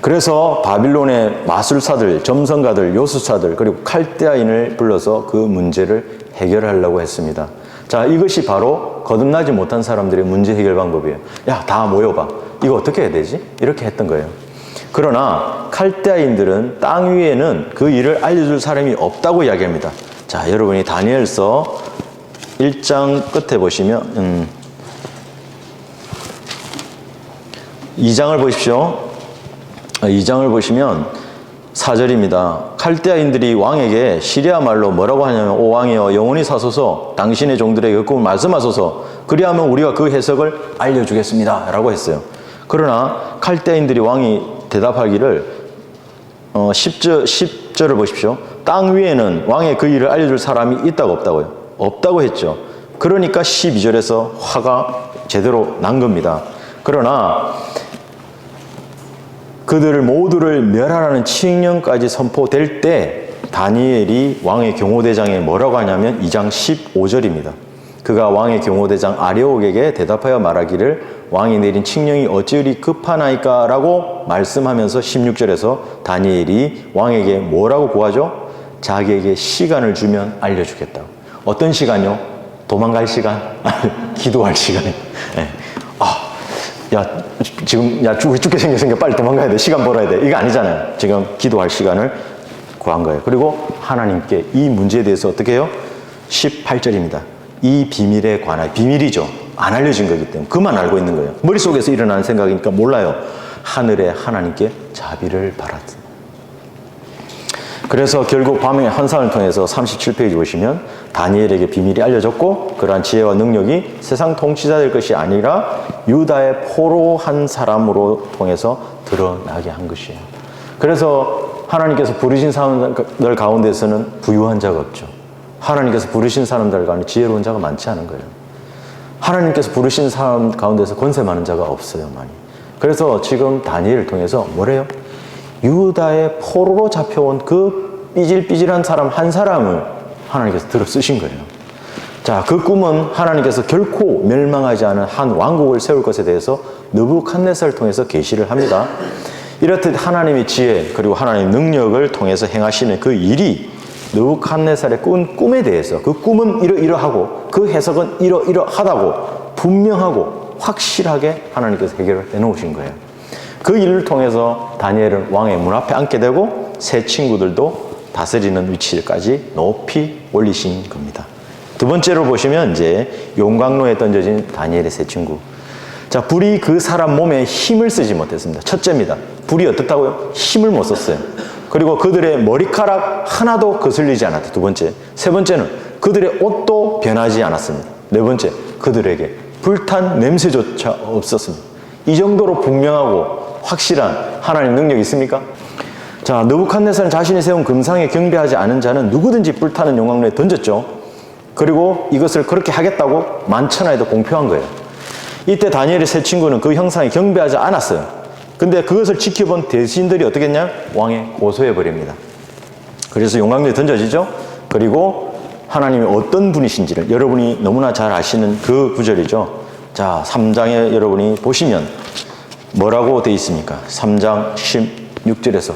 그래서 바빌론의 마술사들, 점성가들, 요술사들, 그리고 칼데아인을 불러서 그 문제를 해결하려고 했습니다. 자, 이것이 바로 거듭나지 못한 사람들의 문제 해결 방법이에요. 야, 다 모여봐. 이거 어떻게 해야 되지? 이렇게 했던 거예요. 그러나 칼데아인들은 땅 위에는 그 일을 알려줄 사람이 없다고 이야기합니다. 자, 여러분이 다니엘서 1장 끝에 보시면 2장을 보십시오. 2장을 보시면 4절입니다. 칼데아인들이 왕에게 시리아 말로 뭐라고 하냐면 오 왕이여 영원히 사소서 당신의 종들에게 그 꿈을 말씀하소서 그리하면 우리가 그 해석을 알려주겠습니다 라고 했어요. 그러나 칼데아인들이 왕이 대답하기를 10절을 보십시오. 땅 위에는 왕의 그 일을 알려줄 사람이 있다고 없다고요? 없다고 했죠. 그러니까 12절에서 화가 제대로 난 겁니다. 그러나 그들을 모두를 멸하라는 칙령까지 선포될 때 다니엘이 왕의 경호대장에 뭐라고 하냐면 2장 15절입니다. 그가 왕의 경호대장 아레옥에게 대답하여 말하기를 왕이 내린 칙령이 어찌 급하나이까 라고 말씀하면서 16절에서 다니엘이 왕에게 뭐라고 구하죠? 자기에게 시간을 주면 알려주겠다고. 어떤 시간요? 도망갈 시간? 기도할 시간이에요. 네. 야, 지금, 우리 죽게 생겨 빨리 도망가야 돼. 시간 벌어야 돼. 이거 아니잖아요. 지금 기도할 시간을 구한 거예요. 그리고 하나님께 이 문제에 대해서 어떻게 해요? 18절입니다. 이 비밀에 관하여, 비밀이죠. 안 알려진 거기 때문에. 그만 알고 있는 거예요. 머릿속에서 일어나는 생각이니까 몰라요. 하늘에 하나님께 자비를 바랐다. 그래서 결국 밤의 환상을 통해서 37페이지 보시면 다니엘에게 비밀이 알려졌고 그러한 지혜와 능력이 세상 통치자 될 것이 아니라 유다의 포로한 사람으로 통해서 드러나게 한 것이에요. 그래서 하나님께서 부르신 사람들 가운데서는 부유한 자가 없죠. 하나님께서 부르신 사람들 가운데 지혜로운 자가 많지 않은 거예요. 하나님께서 부르신 사람 가운데서 권세 많은 자가 없어요, 많이. 그래서 지금 다니엘을 통해서 뭐래요? 유다의 포로로 잡혀온 그 삐질삐질한 사람 한 사람을 하나님께서 들어 쓰신 거예요. 자, 그 꿈은 하나님께서 결코 멸망하지 않은 한 왕국을 세울 것에 대해서 느부갓네살을 통해서 계시를 합니다. 이렇듯 하나님의 지혜 그리고 하나님의 능력을 통해서 행하시는 그 일이 느부갓네살의 꾼 꿈에 대해서 그 꿈은 이러이러하고 그 해석은 이러이러하다고 분명하고 확실하게 하나님께서 해결을 해놓으신 거예요. 그 일을 통해서 다니엘은 왕의 문 앞에 앉게 되고 세 친구들도 다스리는 위치까지 높이 올리신 겁니다. 두 번째로 보시면 이제 용광로에 던져진 다니엘의 세 친구. 자, 불이 그 사람 몸에 힘을 쓰지 못했습니다. 첫째입니다. 불이 어떻다고요? 힘을 못 썼어요. 그리고 그들의 머리카락 하나도 거슬리지 않았다. 두 번째. 세 번째는 그들의 옷도 변하지 않았습니다. 네 번째. 그들에게 불탄 냄새조차 없었습니다. 이 정도로 분명하고 확실한 하나님 능력이 있습니까? 자, 느부갓네살은 자신이 세운 금상에 경배하지 않은 자는 누구든지 불타는 용광로에 던졌죠. 그리고 이것을 그렇게 하겠다고 만천하에도 공표한 거예요. 이때 다니엘의 세 친구는 그 형상에 경배하지 않았어요. 근데 그것을 지켜본 대신들이 어떻게 했냐? 왕에 고소해버립니다. 그래서 용광로에 던져지죠. 그리고 하나님이 어떤 분이신지를 여러분이 너무나 잘 아시는 그 구절이죠. 자, 3장에 여러분이 보시면 뭐라고 되어 있습니까? 3장 16절에서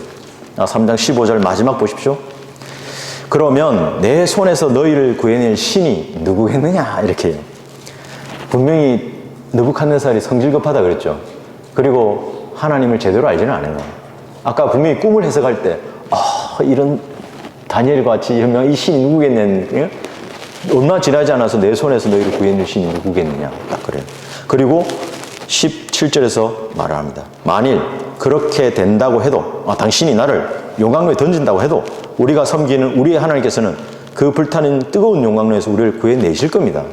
3장 15절 마지막 보십시오. 그러면 내 손에서 너희를 구해낼 신이 누구겠느냐 이렇게. 분명히 느부갓네살이 성질급하다 그랬죠. 그리고 하나님을 제대로 알지는 않아요. 아까 분명히 꿈을 해석할 때 이런 다니엘과 같이 이 신이 누구겠냐, 얼마 지나지 않아서 내 손에서 너희를 구해낼 신이 누구겠느냐 딱 그래요. 그리고 17절에서 말을 합니다. 만일 그렇게 된다고 해도 당신이 나를 용광로에 던진다고 해도 우리가 섬기는 우리의 하나님께서는 그 불타는 뜨거운 용광로에서 우리를 구해내실 겁니다.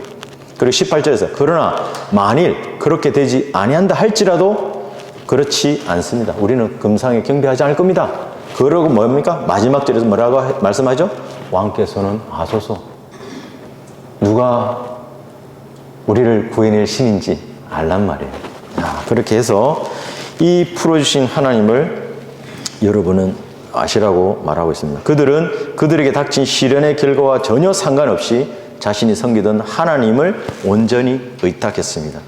그리고 18절에서 그러나 만일 그렇게 되지 아니한다 할지라도 그렇지 않습니다. 우리는 금상에 경배하지 않을 겁니다. 그러고 뭡니까? 마지막 절에서 뭐라고 말씀하죠? 왕께서는 아소서. 누가 우리를 구해낼 신인지 알란 말이에요. 자, 그렇게 해서 이 풀어주신 하나님을 여러분은 아시라고 말하고 있습니다. 그들은 그들에게 닥친 시련의 결과와 전혀 상관없이 자신이 섬기던 하나님을 온전히 의탁했습니다.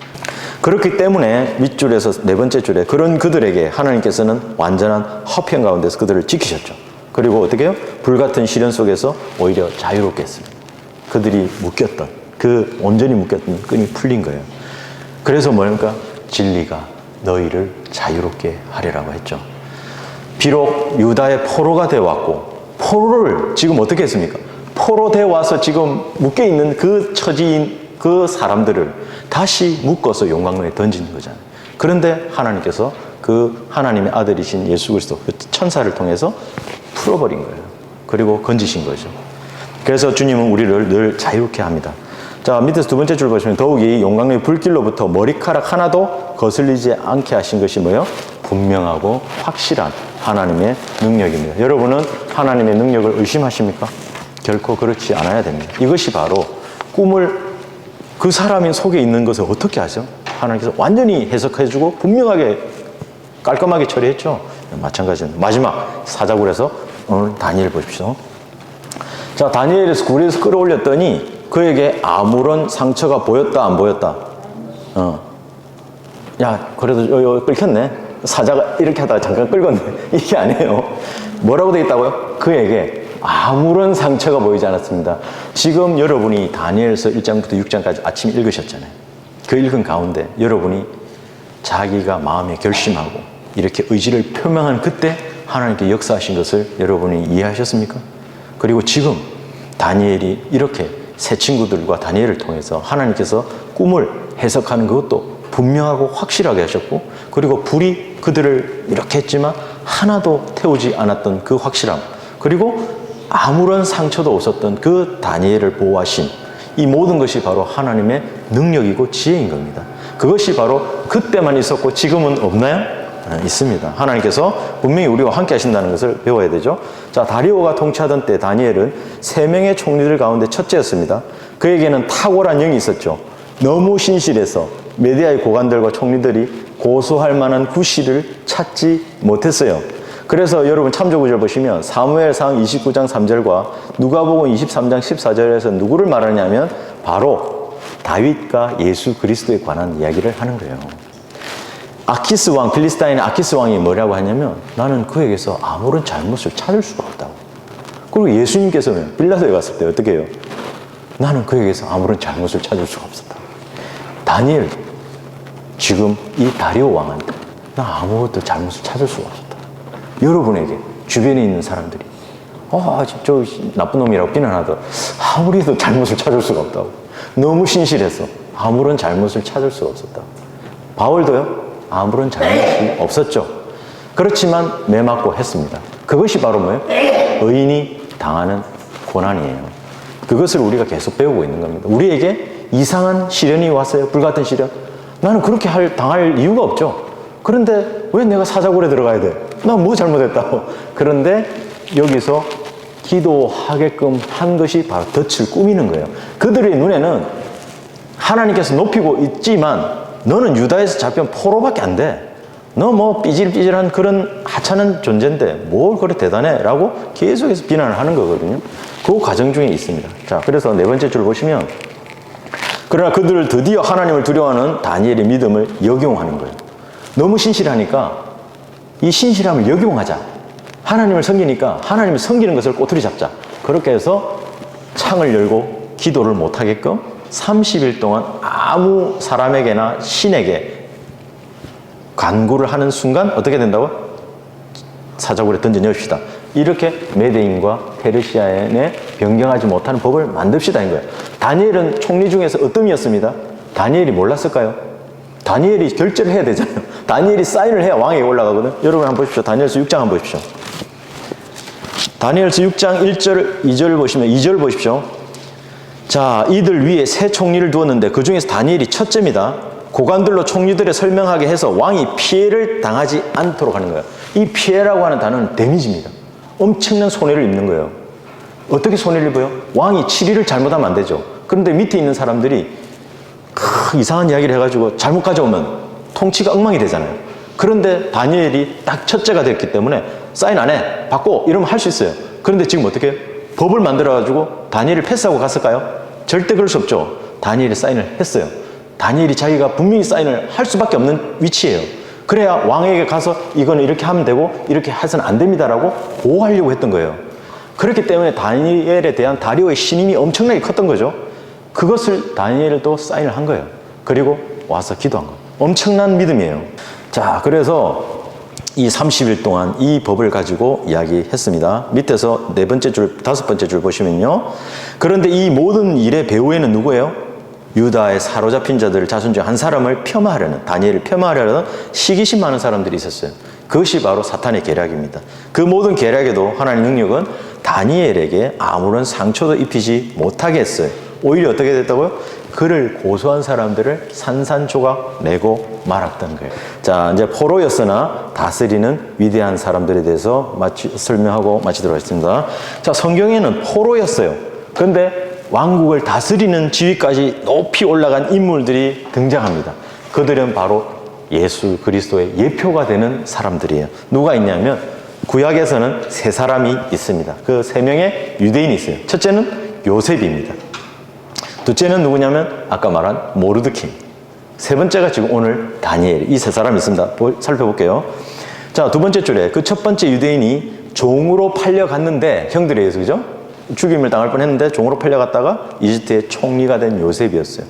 그렇기 때문에 밑줄에서 네 번째 줄에 그런 그들에게 하나님께서는 완전한 화평 가운데서 그들을 지키셨죠. 그리고 어떻게 해요? 불같은 시련 속에서 오히려 자유롭게 했습니다. 그들이 묶였던 그 온전히 묶였던 끈이 풀린 거예요. 그래서 뭡니까? 진리가 너희를 자유롭게 하리라고 했죠. 비록 유다의 포로가 되어 왔고, 포로를 지금 어떻게 했습니까? 포로 되어 와서 지금 묶여있는 그 처지인 그 사람들을 다시 묶어서 용광로에 던지는 거잖아요. 그런데 하나님께서 그 하나님의 아들이신 예수 그리스도 그 천사를 통해서 풀어버린 거예요. 그리고 건지신 거죠. 그래서 주님은 우리를 늘 자유롭게 합니다. 자, 밑에서 두 번째 줄 보시면 더욱이 용광로의 불길로부터 머리카락 하나도 거슬리지 않게 하신 것이 뭐예요? 분명하고 확실한 하나님의 능력입니다. 여러분은 하나님의 능력을 의심하십니까? 결코 그렇지 않아야 됩니다. 이것이 바로 꿈을 그 사람의 속에 있는 것을 어떻게 하죠? 하나님께서 완전히 해석해주고 분명하게 깔끔하게 처리했죠. 마찬가지입니다. 마지막 사자굴에서 오늘 다니엘 보십시오. 자, 다니엘에서 굴에서 끌어올렸더니 그에게 아무런 상처가 보였다 안 보였다? 야, 그래도 끌켰네. 사자가 이렇게 하다가 잠깐 끌었네. 이게 아니에요. 뭐라고 되어 있다고요? 그에게 아무런 상처가 보이지 않았습니다. 지금 여러분이 다니엘서 1장부터 6장까지 아침에 읽으셨잖아요. 그 읽은 가운데 여러분이 자기가 마음에 결심하고 이렇게 의지를 표명한 그때 하나님께 역사하신 것을 여러분이 이해하셨습니까? 그리고 지금 다니엘이 이렇게 새 친구들과 다니엘을 통해서 하나님께서 꿈을 해석하는 그것도 분명하고 확실하게 하셨고, 그리고 불이 그들을 이렇게 했지만 하나도 태우지 않았던 그 확실함, 그리고 아무런 상처도 없었던 그 다니엘을 보호하신 이 모든 것이 바로 하나님의 능력이고 지혜인 겁니다. 그것이 바로 그때만 있었고 지금은 없나요? 있습니다. 하나님께서 분명히 우리와 함께 하신다는 것을 배워야 되죠. 자, 다리오가 통치하던 때 다니엘은 3명의 총리들 가운데 첫째였습니다. 그에게는 탁월한 영이 있었죠. 너무 신실해서 메디아의 고관들과 총리들이 고소할 만한 구실을 찾지 못했어요. 그래서 여러분 참조구절 보시면 사무엘상 29장 3절과 누가복음 23장 14절에서 누구를 말하냐면 바로 다윗과 예수 그리스도에 관한 이야기를 하는 거예요. 아키스 왕, 필리스타인의 아키스 왕이 뭐라고 하냐면 나는 그에게서 아무런 잘못을 찾을 수가 없다고. 그리고 예수님께서는 빌라도에 갔을 때 어떻게 해요? 나는 그에게서 아무런 잘못을 찾을 수가 없었다. 다니엘, 지금 이 다리오 왕한테 나 아무것도 잘못을 찾을 수가 없었다. 여러분에게 주변에 있는 사람들이 저 나쁜 놈이라고 비난하더 아무리 도 잘못을 찾을 수가 없다고. 너무 신실해서 아무런 잘못을 찾을 수가 없었다. 바울도요, 아무런 잘못이 없었죠. 그렇지만 매맞고 했습니다. 그것이 바로 뭐예요? 의인이 당하는 고난이에요. 그것을 우리가 계속 배우고 있는 겁니다. 우리에게 이상한 시련이 왔어요. 불같은 시련. 나는 그렇게 당할 이유가 없죠. 그런데 왜 내가 사자굴에 들어가야 돼? 나 뭐 잘못했다고. 그런데 여기서 기도하게끔 한 것이 바로 덫을 꾸미는 거예요. 그들의 눈에는 하나님께서 높이고 있지만 너는 유다에서 잡힌 포로밖에 안 돼. 너 뭐 삐질삐질한 그런 하찮은 존재인데 뭘 그래 대단해? 라고 계속해서 비난을 하는 거거든요. 그 과정 중에 있습니다. 자, 그래서 네 번째 줄 보시면 그러나 그들을 드디어 하나님을 두려워하는 다니엘의 믿음을 역용하는 거예요. 너무 신실하니까 이 신실함을 역용하자. 하나님을 섬기니까 하나님을 섬기는 것을 꼬투리 잡자. 그렇게 해서 창을 열고 기도를 못하게끔 30일 동안 아무 사람에게나 신에게 간구를 하는 순간 어떻게 된다고? 사자굴에 던져 넣읍시다. 이렇게 메대인과 페르시아인에 변경하지 못하는 법을 만듭시다 인 거예요. 다니엘은 총리 중에서 어뜸이었습니다. 다니엘이 몰랐을까요? 다니엘이 결제를 해야 되잖아요. 다니엘이 사인을 해야 왕에게 올라가거든. 여러분 한번 보십시오. 다니엘서 6장 한번 보십시오. 다니엘서 6장 1절, 2절 보시면 2절 보십시오. 자, 이들 위에 세 총리를 두었는데 그 중에서 다니엘이 첫째입니다. 고관들로 총리들에 설명하게 해서 왕이 피해를 당하지 않도록 하는 거예요. 이 피해라고 하는 단어는 데미지입니다. 엄청난 손해를 입는 거예요. 어떻게 손해를 입어요? 왕이 7일을 잘못하면 안 되죠. 그런데 밑에 있는 사람들이 이상한 이야기를 해가지고 잘못 가져오면 통치가 엉망이 되잖아요. 그런데 다니엘이 딱 첫째가 됐기 때문에 사인 안 해, 받고 이러면 할 수 있어요. 그런데 지금 어떻게 해요? 법을 만들어가지고 다니엘을 패스하고 갔을까요? 절대 그럴 수 없죠. 다니엘이 사인을 했어요. 다니엘이 자기가 분명히 사인을 할 수밖에 없는 위치예요. 그래야 왕에게 가서 이거는 이렇게 하면 되고 이렇게 해서는 안 됩니다라고 보호하려고 했던 거예요. 그렇기 때문에 다니엘에 대한 다리오의 신임이 엄청나게 컸던 거죠. 그것을 다니엘도 사인을 한 거예요. 그리고 와서 기도한 거예요. 엄청난 믿음이에요. 자, 그래서 이 30일 동안 이 법을 가지고 이야기했습니다. 밑에서 네 번째 줄, 다섯 번째 줄 보시면요. 그런데 이 모든 일의 배후에는 누구예요? 유다의 사로잡힌 자들 자손 중 한 사람을 폄하하려는, 다니엘을 폄하하려는 시기심 많은 사람들이 있었어요. 그것이 바로 사탄의 계략입니다. 그 모든 계략에도 하나님의 능력은 다니엘에게 아무런 상처도 입히지 못하게 했어요. 오히려 어떻게 됐다고요? 그를 고소한 사람들을 산산조각 내고 말았던 거예요. 자, 이제 포로였으나 다스리는 위대한 사람들에 대해서 설명하고 마치도록 하겠습니다. 자, 성경에는 포로였어요. 그런데 왕국을 다스리는 지위까지 높이 올라간 인물들이 등장합니다. 그들은 바로 예수 그리스도의 예표가 되는 사람들이에요. 누가 있냐면 구약에서는 세 사람이 있습니다. 그 세 명의 유대인이 있어요. 첫째는 요셉입니다. 둘째는 누구냐면 아까 말한 모르드키. 세 번째가 지금 오늘 다니엘. 이 세 사람이 있습니다. 살펴볼게요. 자, 두 번째 줄에 그 첫 번째 유대인이 종으로 팔려갔는데, 형들에 의해서, 그죠? 죽임을 당할 뻔했는데 종으로 팔려갔다가 이집트의 총리가 된 요셉이었어요.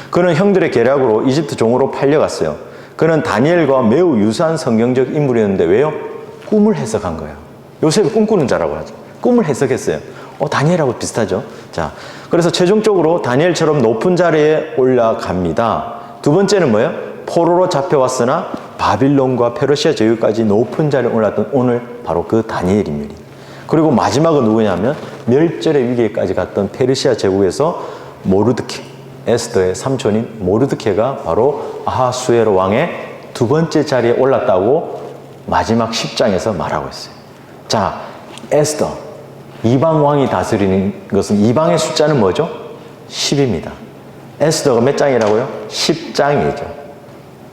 그는 형들의 계략으로 이집트 종으로 팔려갔어요. 그는 다니엘과 매우 유사한 성경적 인물이었는데 왜요? 꿈을 해석한 거예요. 요셉이 꿈꾸는 자라고 하죠. 꿈을 해석했어요. 다니엘하고 비슷하죠. 자, 그래서 최종적으로 다니엘처럼 높은 자리에 올라갑니다. 두 번째는 뭐예요? 포로로 잡혀왔으나 바빌론과 페르시아 제국까지 높은 자리에 올랐던 오늘 바로 그 다니엘입니다. 그리고 마지막은 누구냐면 멸절의 위기에까지 갔던 페르시아 제국에서 모르드케, 에스더의 삼촌인 모르드케가 바로 아하수에로 왕의 두 번째 자리에 올랐다고 마지막 10장에서 말하고 있어요. 자, 에스더, 이방 왕이 다스리는 것은 이방의 숫자는 뭐죠? 10입니다. 에스더가 몇 장이라고요? 10장이죠.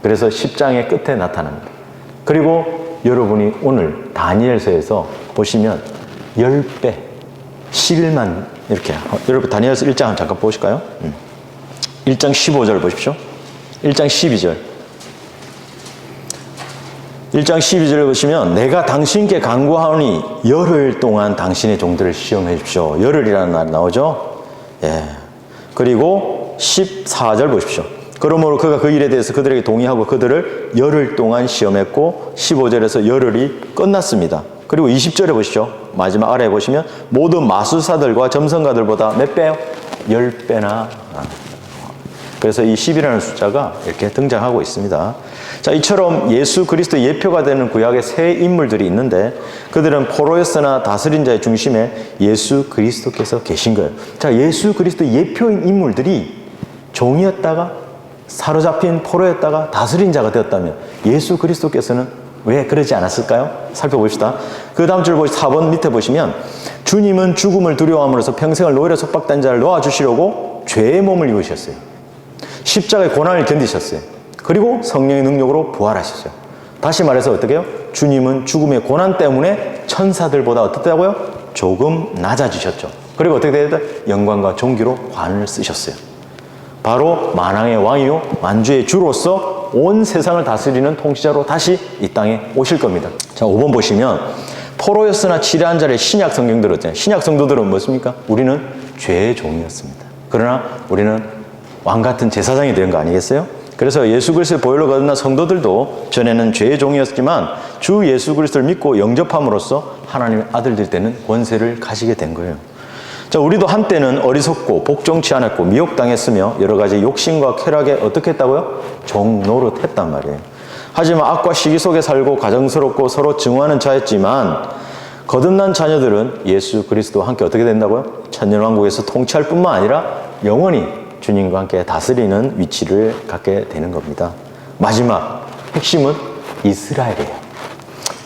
그래서 10장의 끝에 나타납니다. 그리고 여러분이 오늘 다니엘서에서 보시면 10배, 11만 이렇게. 여러분 다니엘서 1장 잠깐 보실까요? 1장 15절 보십시오. 1장 12절. 1장 12절을 보시면 내가 당신께 간구하오니 열흘 동안 당신의 종들을 시험해 주십시오. 열흘이라는 말 나오죠? 예. 그리고 14절 보십시오. 그러므로 그가 그 일에 대해서 그들에게 동의하고 그들을 열흘 동안 시험했고 15절에서 열흘이 끝났습니다. 그리고 20절에 보시죠. 마지막 아래에 보시면 모든 마술사들과 점성가들보다 몇 배요? 10배나. 그래서 이 10이라는 숫자가 이렇게 등장하고 있습니다. 자, 이처럼 예수 그리스도의 예표가 되는 구약의 세 인물들이 있는데 그들은 포로였으나 다스린 자의 중심에 예수 그리스도께서 계신 거예요. 자, 예수 그리스도의 예표인 인물들이 종이었다가 사로잡힌 포로였다가 다스린 자가 되었다면 예수 그리스도께서는 왜 그러지 않았을까요? 살펴봅시다. 그 다음 줄 4번 밑에 보시면 주님은 죽음을 두려워함으로써 평생을 노예로 속박된 자를 놓아주시려고 죄의 몸을 입으셨어요. 십자가의 고난을 견디셨어요. 그리고 성령의 능력으로 부활하셨어요. 다시 말해서 어떻게 해요? 주님은 죽음의 고난 때문에 천사들보다 어떻다고요? 조금 낮아지셨죠. 그리고 어떻게 되었다? 영광과 존귀로 관을 쓰셨어요. 바로 만왕의 왕이요 만주의 주로서 온 세상을 다스리는 통치자로 다시 이 땅에 오실 겁니다. 자, 5번 보시면 포로였으나 치료한 자를 신약 성경들 어때요? 신약 성도들은 뭐습니까? 우리는 죄의 종이었습니다. 그러나 우리는 왕 같은 제사장이 된 거 아니겠어요? 그래서 예수 그리스도의 보혈로 거듭난 성도들도 전에는 죄의 종이었지만 주 예수 그리스도를 믿고 영접함으로써 하나님의 아들들이 되는 권세를 가지게 된 거예요. 자, 우리도 한때는 어리석고 복종치 않았고 미혹당했으며 여러 가지 욕심과 쾌락에 어떻게 했다고요? 종노릇 했단 말이에요. 하지만 악과 시기 속에 살고 가정스럽고 서로 증오하는 자였지만 거듭난 자녀들은 예수 그리스도와 함께 어떻게 된다고요? 천년왕국에서 통치할 뿐만 아니라 영원히 주님과 함께 다스리는 위치를 갖게 되는 겁니다. 마지막 핵심은 이스라엘이에요.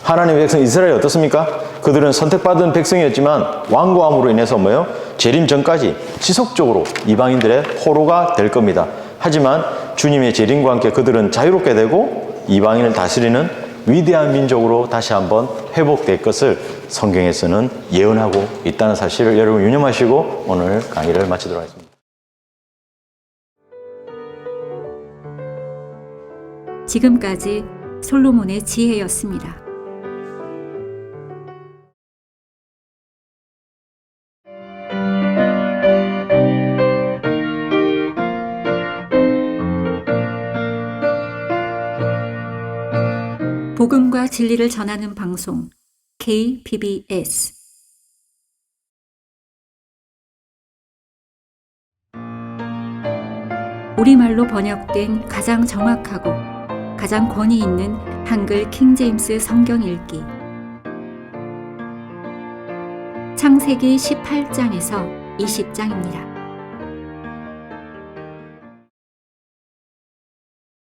하나님의 백성 이스라엘이 어떻습니까? 그들은 선택받은 백성이었지만 완고함으로 인해서 뭐예요? 재림 전까지 지속적으로 이방인들의 포로가 될 겁니다. 하지만 주님의 재림과 함께 그들은 자유롭게 되고 이방인을 다스리는 위대한 민족으로 다시 한번 회복될 것을 성경에서는 예언하고 있다는 사실을 여러분 유념하시고 오늘 강의를 마치도록 하겠습니다. 지금까지 솔로몬의 지혜였습니다. 복음과 진리를 전하는 방송 KBS 우리말로 번역된 가장 정확하고 가장 권위 있는 한글 킹제임스 성경 읽기 창세기 18장에서 20장입니다.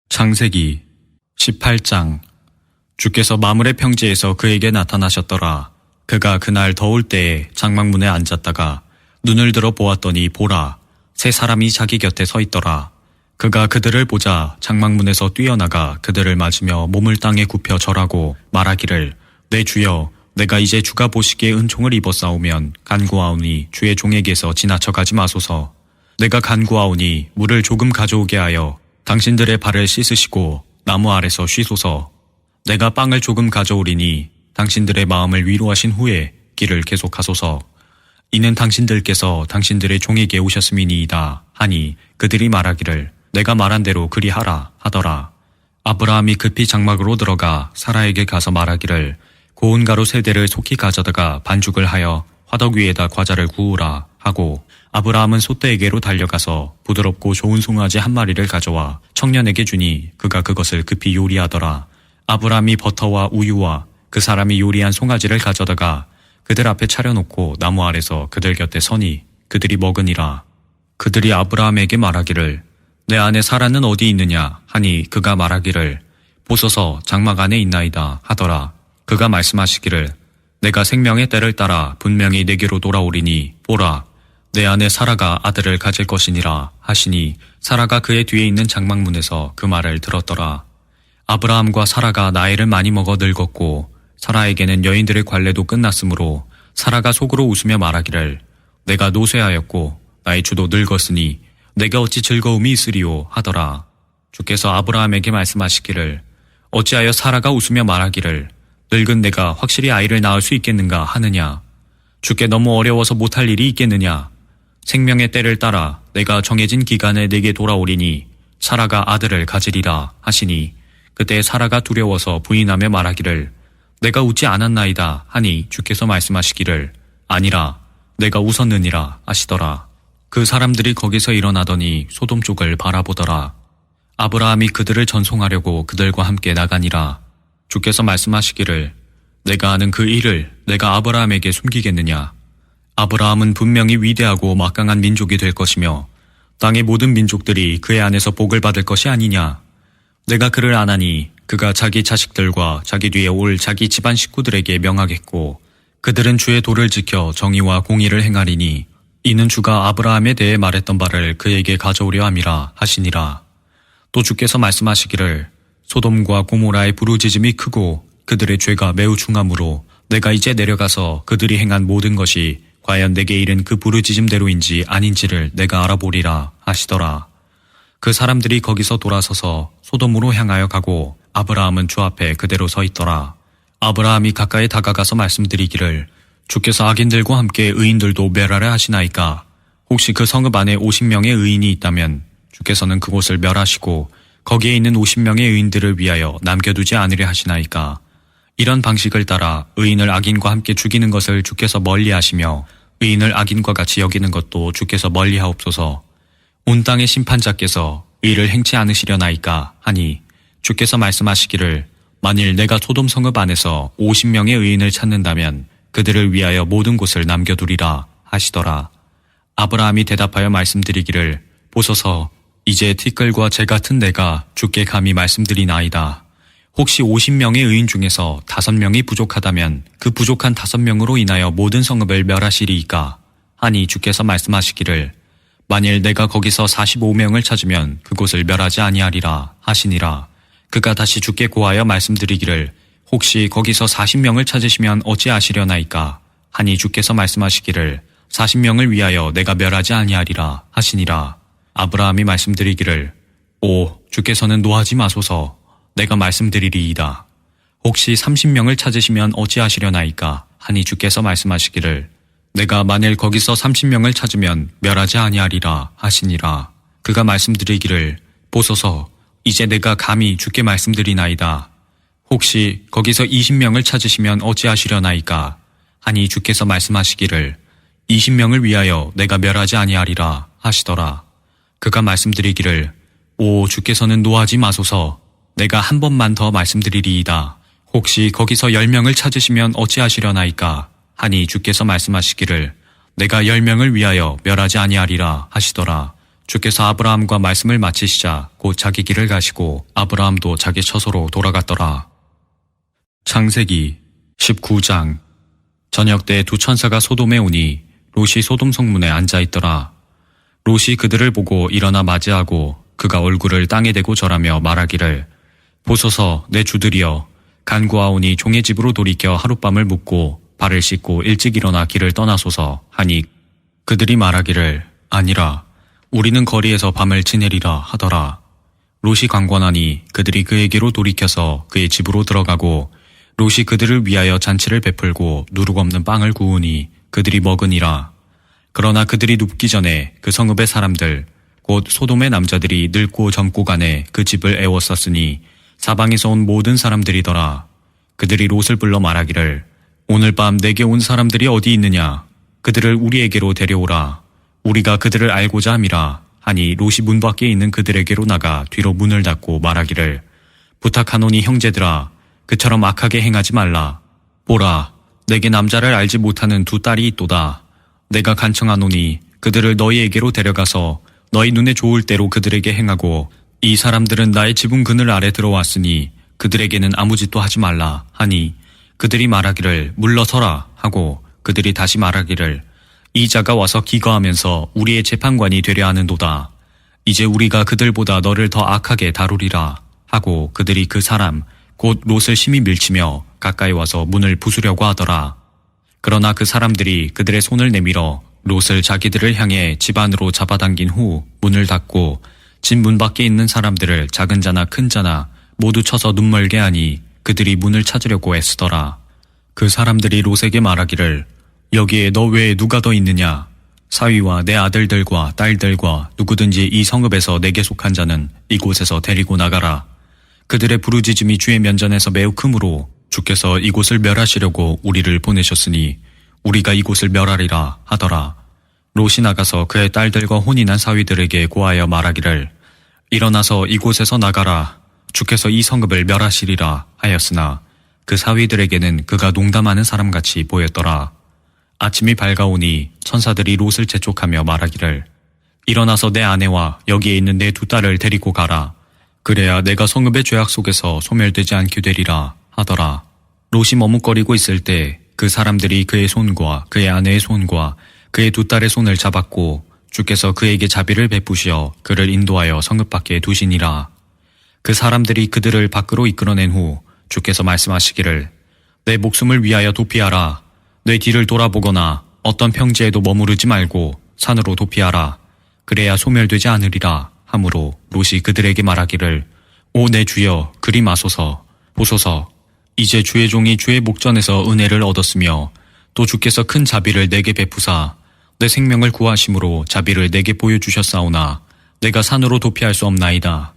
창세기 18장. 주께서 마므레 평지에서 그에게 나타나셨더라. 그가 그날 더울 때에 장막문에 앉았다가 눈을 들어 보았더니 보라, 세 사람이 자기 곁에 서 있더라. 그가 그들을 보자 장막문에서 뛰어나가 그들을 맞으며 몸을 땅에 굽혀 절하고 말하기를, 내 주여, 내가 이제 주가 보시기에 은총을 입었사오면 간구하오니 주의 종에게서 지나쳐 가지 마소서. 내가 간구하오니 물을 조금 가져오게 하여 당신들의 발을 씻으시고 나무 아래서 쉬소서. 내가 빵을 조금 가져오리니 당신들의 마음을 위로하신 후에 길을 계속하소서. 이는 당신들께서 당신들의 종에게 오셨음이니이다 하니 그들이 말하기를, 내가 말한 대로 그리하라 하더라. 아브라함이 급히 장막으로 들어가 사라에게 가서 말하기를, 고운 가루 3대를 속히 가져다가 반죽을 하여 화덕 위에다 과자를 구우라 하고, 아브라함은 솥대에게로 달려가서 부드럽고 좋은 송아지 1마리를 가져와 청년에게 주니 그가 그것을 급히 요리하더라. 아브라함이 버터와 우유와 그 사람이 요리한 송아지를 가져다가 그들 앞에 차려놓고 나무 아래서 그들 곁에 서니 그들이 먹으니라. 그들이 아브라함에게 말하기를, 내 아내 사라는 어디 있느냐 하니 그가 말하기를, 보소서 장막 안에 있나이다 하더라. 그가 말씀하시기를, 내가 생명의 때를 따라 분명히 내게로 돌아오리니 보라, 내 아내 사라가 아들을 가질 것이니라 하시니 사라가 그의 뒤에 있는 장막문에서 그 말을 들었더라. 아브라함과 사라가 나이를 많이 먹어 늙었고 사라에게는 여인들의 관례도 끝났으므로 사라가 속으로 웃으며 말하기를, 내가 노쇠하였고 나의 주도 늙었으니 내게 어찌 즐거움이 있으리요 하더라. 주께서 아브라함에게 말씀하시기를, 어찌하여 사라가 웃으며 말하기를, 늙은 내가 확실히 아이를 낳을 수 있겠는가 하느냐. 주께 너무 어려워서 못할 일이 있겠느냐. 생명의 때를 따라 내가 정해진 기간에 내게 돌아오리니 사라가 아들을 가지리라 하시니 그때 사라가 두려워서 부인하며 말하기를, 내가 웃지 않았나이다 하니 주께서 말씀하시기를, 아니라 내가 웃었느니라 하시더라. 그 사람들이 거기서 일어나더니 소돔 쪽을 바라보더라. 아브라함이 그들을 전송하려고 그들과 함께 나가니라. 주께서 말씀하시기를, 내가 하는 그 일을 내가 아브라함에게 숨기겠느냐. 아브라함은 분명히 위대하고 막강한 민족이 될 것이며 땅의 모든 민족들이 그의 안에서 복을 받을 것이 아니냐. 내가 그를 아나니 그가 자기 자식들과 자기 뒤에 올 자기 집안 식구들에게 명하겠고 그들은 주의 도를 지켜 정의와 공의를 행하리니 이는 주가 아브라함에 대해 말했던 바를 그에게 가져오려 함이라 하시니라. 또 주께서 말씀하시기를, 소돔과 고모라의 부르짖음이 크고 그들의 죄가 매우 중하므로 내가 이제 내려가서 그들이 행한 모든 것이 과연 내게 이른 그 부르짖음대로인지 아닌지를 내가 알아보리라 하시더라. 그 사람들이 거기서 돌아서서 소돔으로 향하여 가고 아브라함은 주 앞에 그대로 서 있더라. 아브라함이 가까이 다가가서 말씀드리기를, 주께서 악인들과 함께 의인들도 멸하려 하시나이까. 혹시 그 성읍 안에 50명의 의인이 있다면 주께서는 그곳을 멸하시고 거기에 있는 50명의 의인들을 위하여 남겨두지 않으려 하시나이까. 이런 방식을 따라 의인을 악인과 함께 죽이는 것을 주께서 멀리하시며 의인을 악인과 같이 여기는 것도 주께서 멀리하옵소서. 온 땅의 심판자께서 의를 행치 않으시려나이까 하니 주께서 말씀하시기를, 만일 내가 소돔 성읍 안에서 50명의 의인을 찾는다면 그들을 위하여 모든 곳을 남겨두리라 하시더라. 아브라함이 대답하여 말씀드리기를, 보소서, 이제 티끌과 재 같은 내가 주께 감히 말씀드리나이다. 혹시 50명의 의인 중에서 5명이 부족하다면 그 부족한 5명으로 인하여 모든 성읍을 멸하시리이까 하니 주께서 말씀하시기를, 만일 내가 거기서 45명을 찾으면 그곳을 멸하지 아니하리라 하시니라. 그가 다시 주께 고하여 말씀드리기를, 혹시 거기서 40명을 찾으시면 어찌하시려나이까 하니 주께서 말씀하시기를 40명을 위하여 내가 멸하지 아니하리라 하시니라. 아브라함이 말씀드리기를 오 주께서는 노하지 마소서 내가 말씀드리리이다. 혹시 30명을 찾으시면 어찌하시려나이까 하니 주께서 말씀하시기를 내가 만일 거기서 30명을 찾으면 멸하지 아니하리라 하시니라. 그가 말씀드리기를 보소서 이제 내가 감히 주께 말씀드리나이다. 혹시 거기서 20명을 찾으시면 어찌하시려나이까 하니 주께서 말씀하시기를 20명을 위하여 내가 멸하지 아니하리라 하시더라. 그가 말씀드리기를 오 주께서는 노하지 마소서 내가 한 번만 더 말씀드리리이다. 혹시 거기서 10명을 찾으시면 어찌하시려나이까 하니 주께서 말씀하시기를 내가 10명을 위하여 멸하지 아니하리라 하시더라. 주께서 아브라함과 말씀을 마치시자 곧 자기 길을 가시고 아브라함도 자기 처소로 돌아갔더라. 창세기 19장. 저녁 때 두 천사가 소돔에 오니 롯이 소돔 성문에 앉아있더라. 롯이 그들을 보고 일어나 맞이하고 그가 얼굴을 땅에 대고 절하며 말하기를 보소서 내 주들이여 간구하오니 종의 집으로 돌이켜 하룻밤을 묵고 발을 씻고 일찍 일어나 길을 떠나소서 하니 그들이 말하기를 아니라 우리는 거리에서 밤을 지내리라 하더라. 롯이 강권하니 그들이 그에게로 돌이켜서 그의 집으로 들어가고 롯이 그들을 위하여 잔치를 베풀고 누룩 없는 빵을 구우니 그들이 먹으니라. 그러나 그들이 눕기 전에 그 성읍의 사람들 곧 소돔의 남자들이 늙고 젊고 간에 그 집을 애워쌌으니 사방에서 온 모든 사람들이더라. 그들이 롯을 불러 말하기를 오늘 밤 내게 온 사람들이 어디 있느냐 그들을 우리에게로 데려오라. 우리가 그들을 알고자 함이라 하니 롯이 문 밖에 있는 그들에게로 나가 뒤로 문을 닫고 말하기를 부탁하노니 형제들아 그처럼 악하게 행하지 말라. 보라 내게 남자를 알지 못하는 두 딸이 있도다. 내가 간청하노니 그들을 너희에게로 데려가서 너희 눈에 좋을 대로 그들에게 행하고 이 사람들은 나의 지붕 그늘 아래 들어왔으니 그들에게는 아무 짓도 하지 말라 하니 그들이 말하기를 물러서라 하고 그들이 다시 말하기를 이 자가 와서 기거하면서 우리의 재판관이 되려 하는도다. 이제 우리가 그들보다 너를 더 악하게 다루리라 하고 그들이 그 사람 곧 롯을 심히 밀치며 가까이 와서 문을 부수려고 하더라. 그러나 그 사람들이 그들의 손을 내밀어 롯을 자기들을 향해 집 안으로 잡아당긴 후 문을 닫고 집 문 밖에 있는 사람들을 작은 자나 큰 자나 모두 쳐서 눈멀게 하니 그들이 문을 찾으려고 애쓰더라. 그 사람들이 롯에게 말하기를 여기에 너 외에 누가 더 있느냐? 사위와 내 아들들과 딸들과 누구든지 이 성읍에서 내게 속한 자는 이곳에서 데리고 나가라. 그들의 부르짖음이 주의 면전에서 매우 크므로 주께서 이곳을 멸하시려고 우리를 보내셨으니 우리가 이곳을 멸하리라 하더라. 롯이 나가서 그의 딸들과 혼인한 사위들에게 고하여 말하기를 일어나서 이곳에서 나가라. 주께서 이 성읍을 멸하시리라 하였으나 그 사위들에게는 그가 농담하는 사람같이 보였더라. 아침이 밝아오니 천사들이 롯을 재촉하며 말하기를 일어나서 내 아내와 여기에 있는 내 두 딸을 데리고 가라. 그래야 내가 성읍의 죄악 속에서 소멸되지 않게 되리라 하더라. 롯이 머뭇거리고 있을 때 그 사람들이 그의 손과 그의 아내의 손과 그의 두 딸의 손을 잡았고 주께서 그에게 자비를 베푸시어 그를 인도하여 성읍 밖에 두시니라. 그 사람들이 그들을 밖으로 이끌어낸 후 주께서 말씀하시기를 내 목숨을 위하여 도피하라. 내 뒤를 돌아보거나 어떤 평지에도 머무르지 말고 산으로 도피하라. 그래야 소멸되지 않으리라 하므로 롯이 그들에게 말하기를 오 내 주여 그리 마소서. 보소서 이제 주의 종이 주의 목전에서 은혜를 얻었으며 또 주께서 큰 자비를 내게 베푸사 내 생명을 구하심으로 자비를 내게 보여주셨사오나 내가 산으로 도피할 수 없나이다.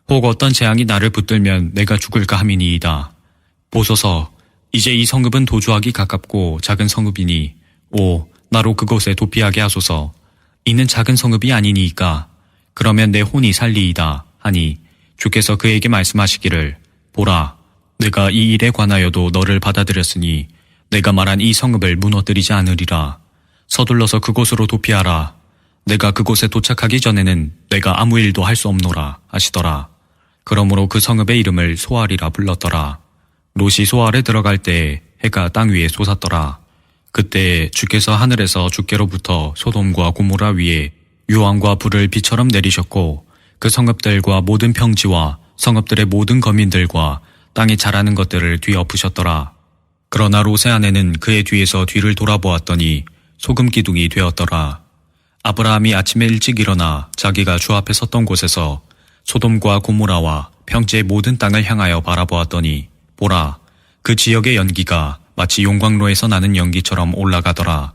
혹 어떤 재앙이 나를 붙들면 내가 죽을까 함이니이다. 보소서 이제 이 성읍은 도주하기 가깝고 작은 성읍이니 오 나로 그곳에 도피하게 하소서. 이는 작은 성읍이 아니니이까 그러면 내 혼이 살리이다 하니 주께서 그에게 말씀하시기를 보라 내가 이 일에 관하여도 너를 받아들였으니 내가 말한 이 성읍을 무너뜨리지 않으리라. 서둘러서 그곳으로 도피하라. 내가 그곳에 도착하기 전에는 내가 아무 일도 할 수 없노라 하시더라. 그러므로 그 성읍의 이름을 소알이라 불렀더라. 롯이 소알에 들어갈 때 해가 땅 위에 솟았더라. 그때 주께서 하늘에서 주께로부터 소돔과 고모라 위에 유황과 불을 비처럼 내리셨고 그 성읍들과 모든 평지와 성읍들의 모든 거민들과 땅에 자라는 것들을 뒤엎으셨더라. 그러나 롯의 아내는 그의 뒤에서 뒤를 돌아보았더니 소금 기둥이 되었더라. 아브라함이 아침에 일찍 일어나 자기가 주 앞에 섰던 곳에서 소돔과 고모라와 평지의 모든 땅을 향하여 바라보았더니 보라, 그 지역의 연기가 마치 용광로에서 나는 연기처럼 올라가더라.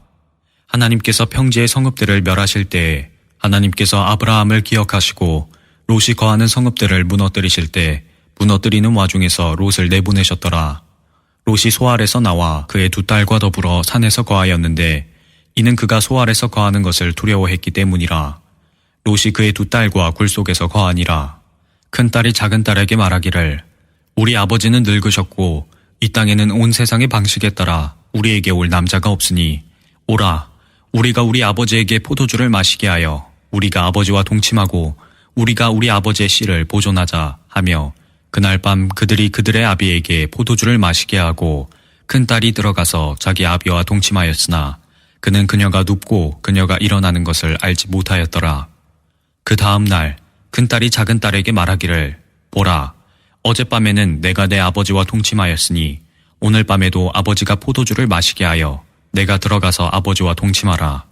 하나님께서 평지의 성읍들을 멸하실 때에 하나님께서 아브라함을 기억하시고 롯이 거하는 성읍들을 무너뜨리실 때 무너뜨리는 와중에서 롯을 내보내셨더라. 롯이 소알에서 나와 그의 두 딸과 더불어 산에서 거하였는데 이는 그가 소알에서 거하는 것을 두려워했기 때문이라. 롯이 그의 두 딸과 굴 속에서 거하니라. 큰 딸이 작은 딸에게 말하기를 우리 아버지는 늙으셨고 이 땅에는 온 세상의 방식에 따라 우리에게 올 남자가 없으니 오라, 우리가 우리 아버지에게 포도주를 마시게 하여 우리가 아버지와 동침하고 우리가 우리 아버지의 씨를 보존하자 하며 그날 밤 그들이 그들의 아비에게 포도주를 마시게 하고 큰 딸이 들어가서 자기 아비와 동침하였으나 그는 그녀가 눕고 그녀가 일어나는 것을 알지 못하였더라. 그 다음 날 큰 딸이 작은 딸에게 말하기를 보라, 어젯밤에는 내가 내 아버지와 동침하였으니 오늘 밤에도 아버지가 포도주를 마시게 하여 내가 들어가서 아버지와 동침하라.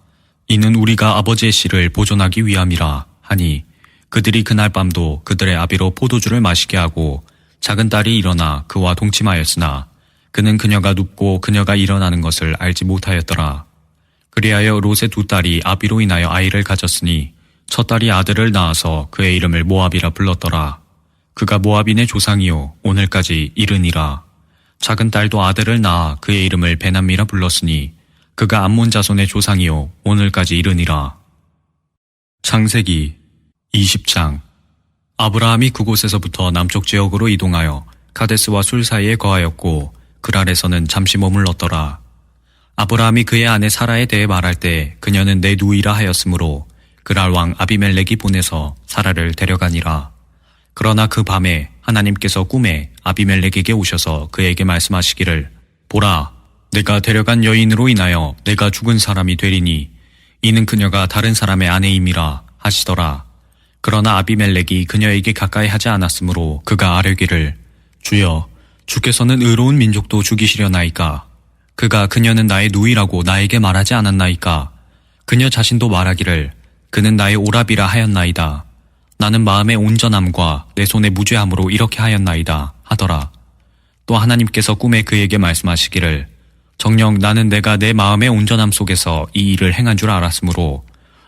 이는 우리가 아버지의 씨를 보존하기 위함이라 하니 그들이 그날 밤도 그들의 아비로 포도주를 마시게 하고 작은 딸이 일어나 그와 동침하였으나 그는 그녀가 눕고 그녀가 일어나는 것을 알지 못하였더라. 그리하여 롯의 두 딸이 아비로 인하여 아이를 가졌으니 첫 딸이 아들을 낳아서 그의 이름을 모압이라 불렀더라. 그가 모압인의 조상이요 오늘까지 이르니라. 작은 딸도 아들을 낳아 그의 이름을 베남미라 불렀으니 그가 암몬 자손의 조상이요 오늘까지 이르니라. 창세기 20장. 아브라함이 그곳에서부터 남쪽 지역으로 이동하여 카데스와 술 사이에 거하였고 그랄에서는 잠시 머물렀더라. 아브라함이 그의 아내 사라에 대해 말할 때 그녀는 내 누이라 하였으므로 그랄 왕 아비멜렉이 보내서 사라를 데려가니라. 그러나 그 밤에 하나님께서 꿈에 아비멜렉에게 오셔서 그에게 말씀하시기를 보라, 내가 데려간 여인으로 인하여 내가 죽은 사람이 되리니 이는 그녀가 다른 사람의 아내임이라 하시더라. 그러나 아비멜렉이 그녀에게 가까이 하지 않았으므로 그가 아뢰기를 주여, 주께서는 의로운 민족도 죽이시려나이까? 그가 그녀는 나의 누이라고 나에게 말하지 않았나이까? 그녀 자신도 말하기를 그는 나의 오라비라 하였나이다. 나는 마음의 온전함과 내 손의 무죄함으로 이렇게 하였나이다 하더라. 또 하나님께서 꿈에 그에게 말씀하시기를 정녕 나는 내가 내 마음의 온전함 속에서 이 일을 행한 줄 알았으므로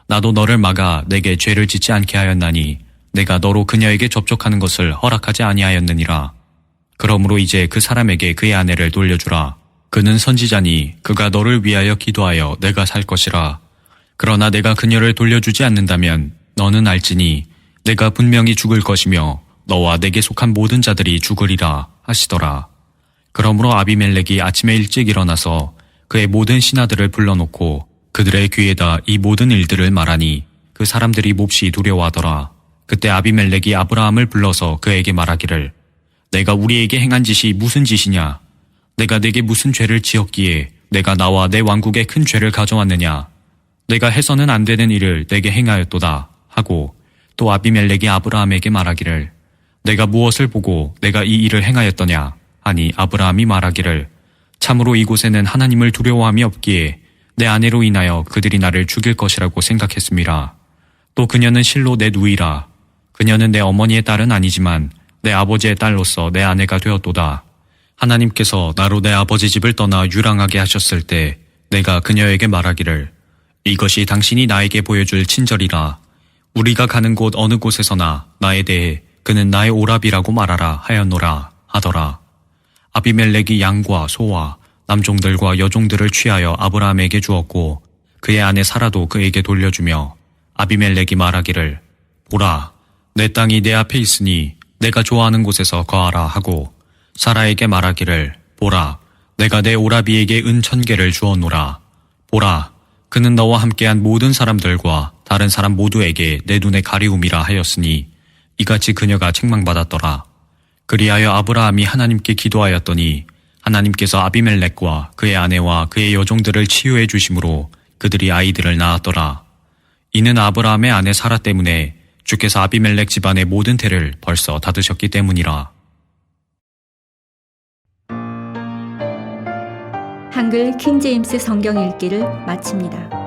나도 너를 막아 내게 죄를 짓지 않게 하였나니 내가 너로 그녀에게 접촉하는 것을 허락하지 아니하였느니라. 그러므로 이제 그 사람에게 그의 아내를 돌려주라. 그는 선지자니 그가 너를 위하여 기도하여 내가 살 것이라. 그러나 내가 그녀를 돌려주지 않는다면 너는 알지니 내가 분명히 죽을 것이며 너와 내게 속한 모든 자들이 죽으리라 하시더라. 그러므로 아비멜렉이 아침에 일찍 일어나서 그의 모든 신하들을 불러놓고 그들의 귀에다 이 모든 일들을 말하니 그 사람들이 몹시 두려워하더라. 그때 아비멜렉이 아브라함을 불러서 그에게 말하기를 내가 우리에게 행한 짓이 무슨 짓이냐? 내가 내게 무슨 죄를 지었기에 내가 나와 내 왕국에 큰 죄를 가져왔느냐? 내가 해서는 안 되는 일을 내게 행하였도다 하고 또 아비멜렉이 아브라함에게 말하기를 내가 무엇을 보고 내가 이 일을 행하였더냐 하니 아브라함이 말하기를 참으로 이곳에는 하나님을 두려워함이 없기에 내 아내로 인하여 그들이 나를 죽일 것이라고 생각했음이라. 또 그녀는 실로 내 누이라. 그녀는 내 어머니의 딸은 아니지만 내 아버지의 딸로서 내 아내가 되었도다. 하나님께서 나로 내 아버지 집을 떠나 유랑하게 하셨을 때 내가 그녀에게 말하기를 이것이 당신이 나에게 보여줄 친절이라. 우리가 가는 곳 어느 곳에서나 나에 대해 그는 나의 오라비라고 말하라 하였노라 하더라. 아비멜렉이 양과 소와 남종들과 여종들을 취하여 아브라함에게 주었고 그의 아내 사라도 그에게 돌려주며 아비멜렉이 말하기를 보라, 내 땅이 내 앞에 있으니 내가 좋아하는 곳에서 거하라 하고 사라에게 말하기를 보라, 내가 내 오라비에게 은 1000개를 주었노라. 보라, 그는 너와 함께한 모든 사람들과 다른 사람 모두에게 내 눈에 가리움이라 하였으니 이같이 그녀가 책망받았더라. 그리하여 아브라함이 하나님께 기도하였더니 하나님께서 아비멜렉과 그의 아내와 그의 여종들을 치유해 주심으로 그들이 아이들을 낳았더라. 이는 아브라함의 아내 사라 때문에 주께서 아비멜렉 집안의 모든 태를 벌써 닫으셨기 때문이라. 한글 킹제임스 성경 읽기를 마칩니다.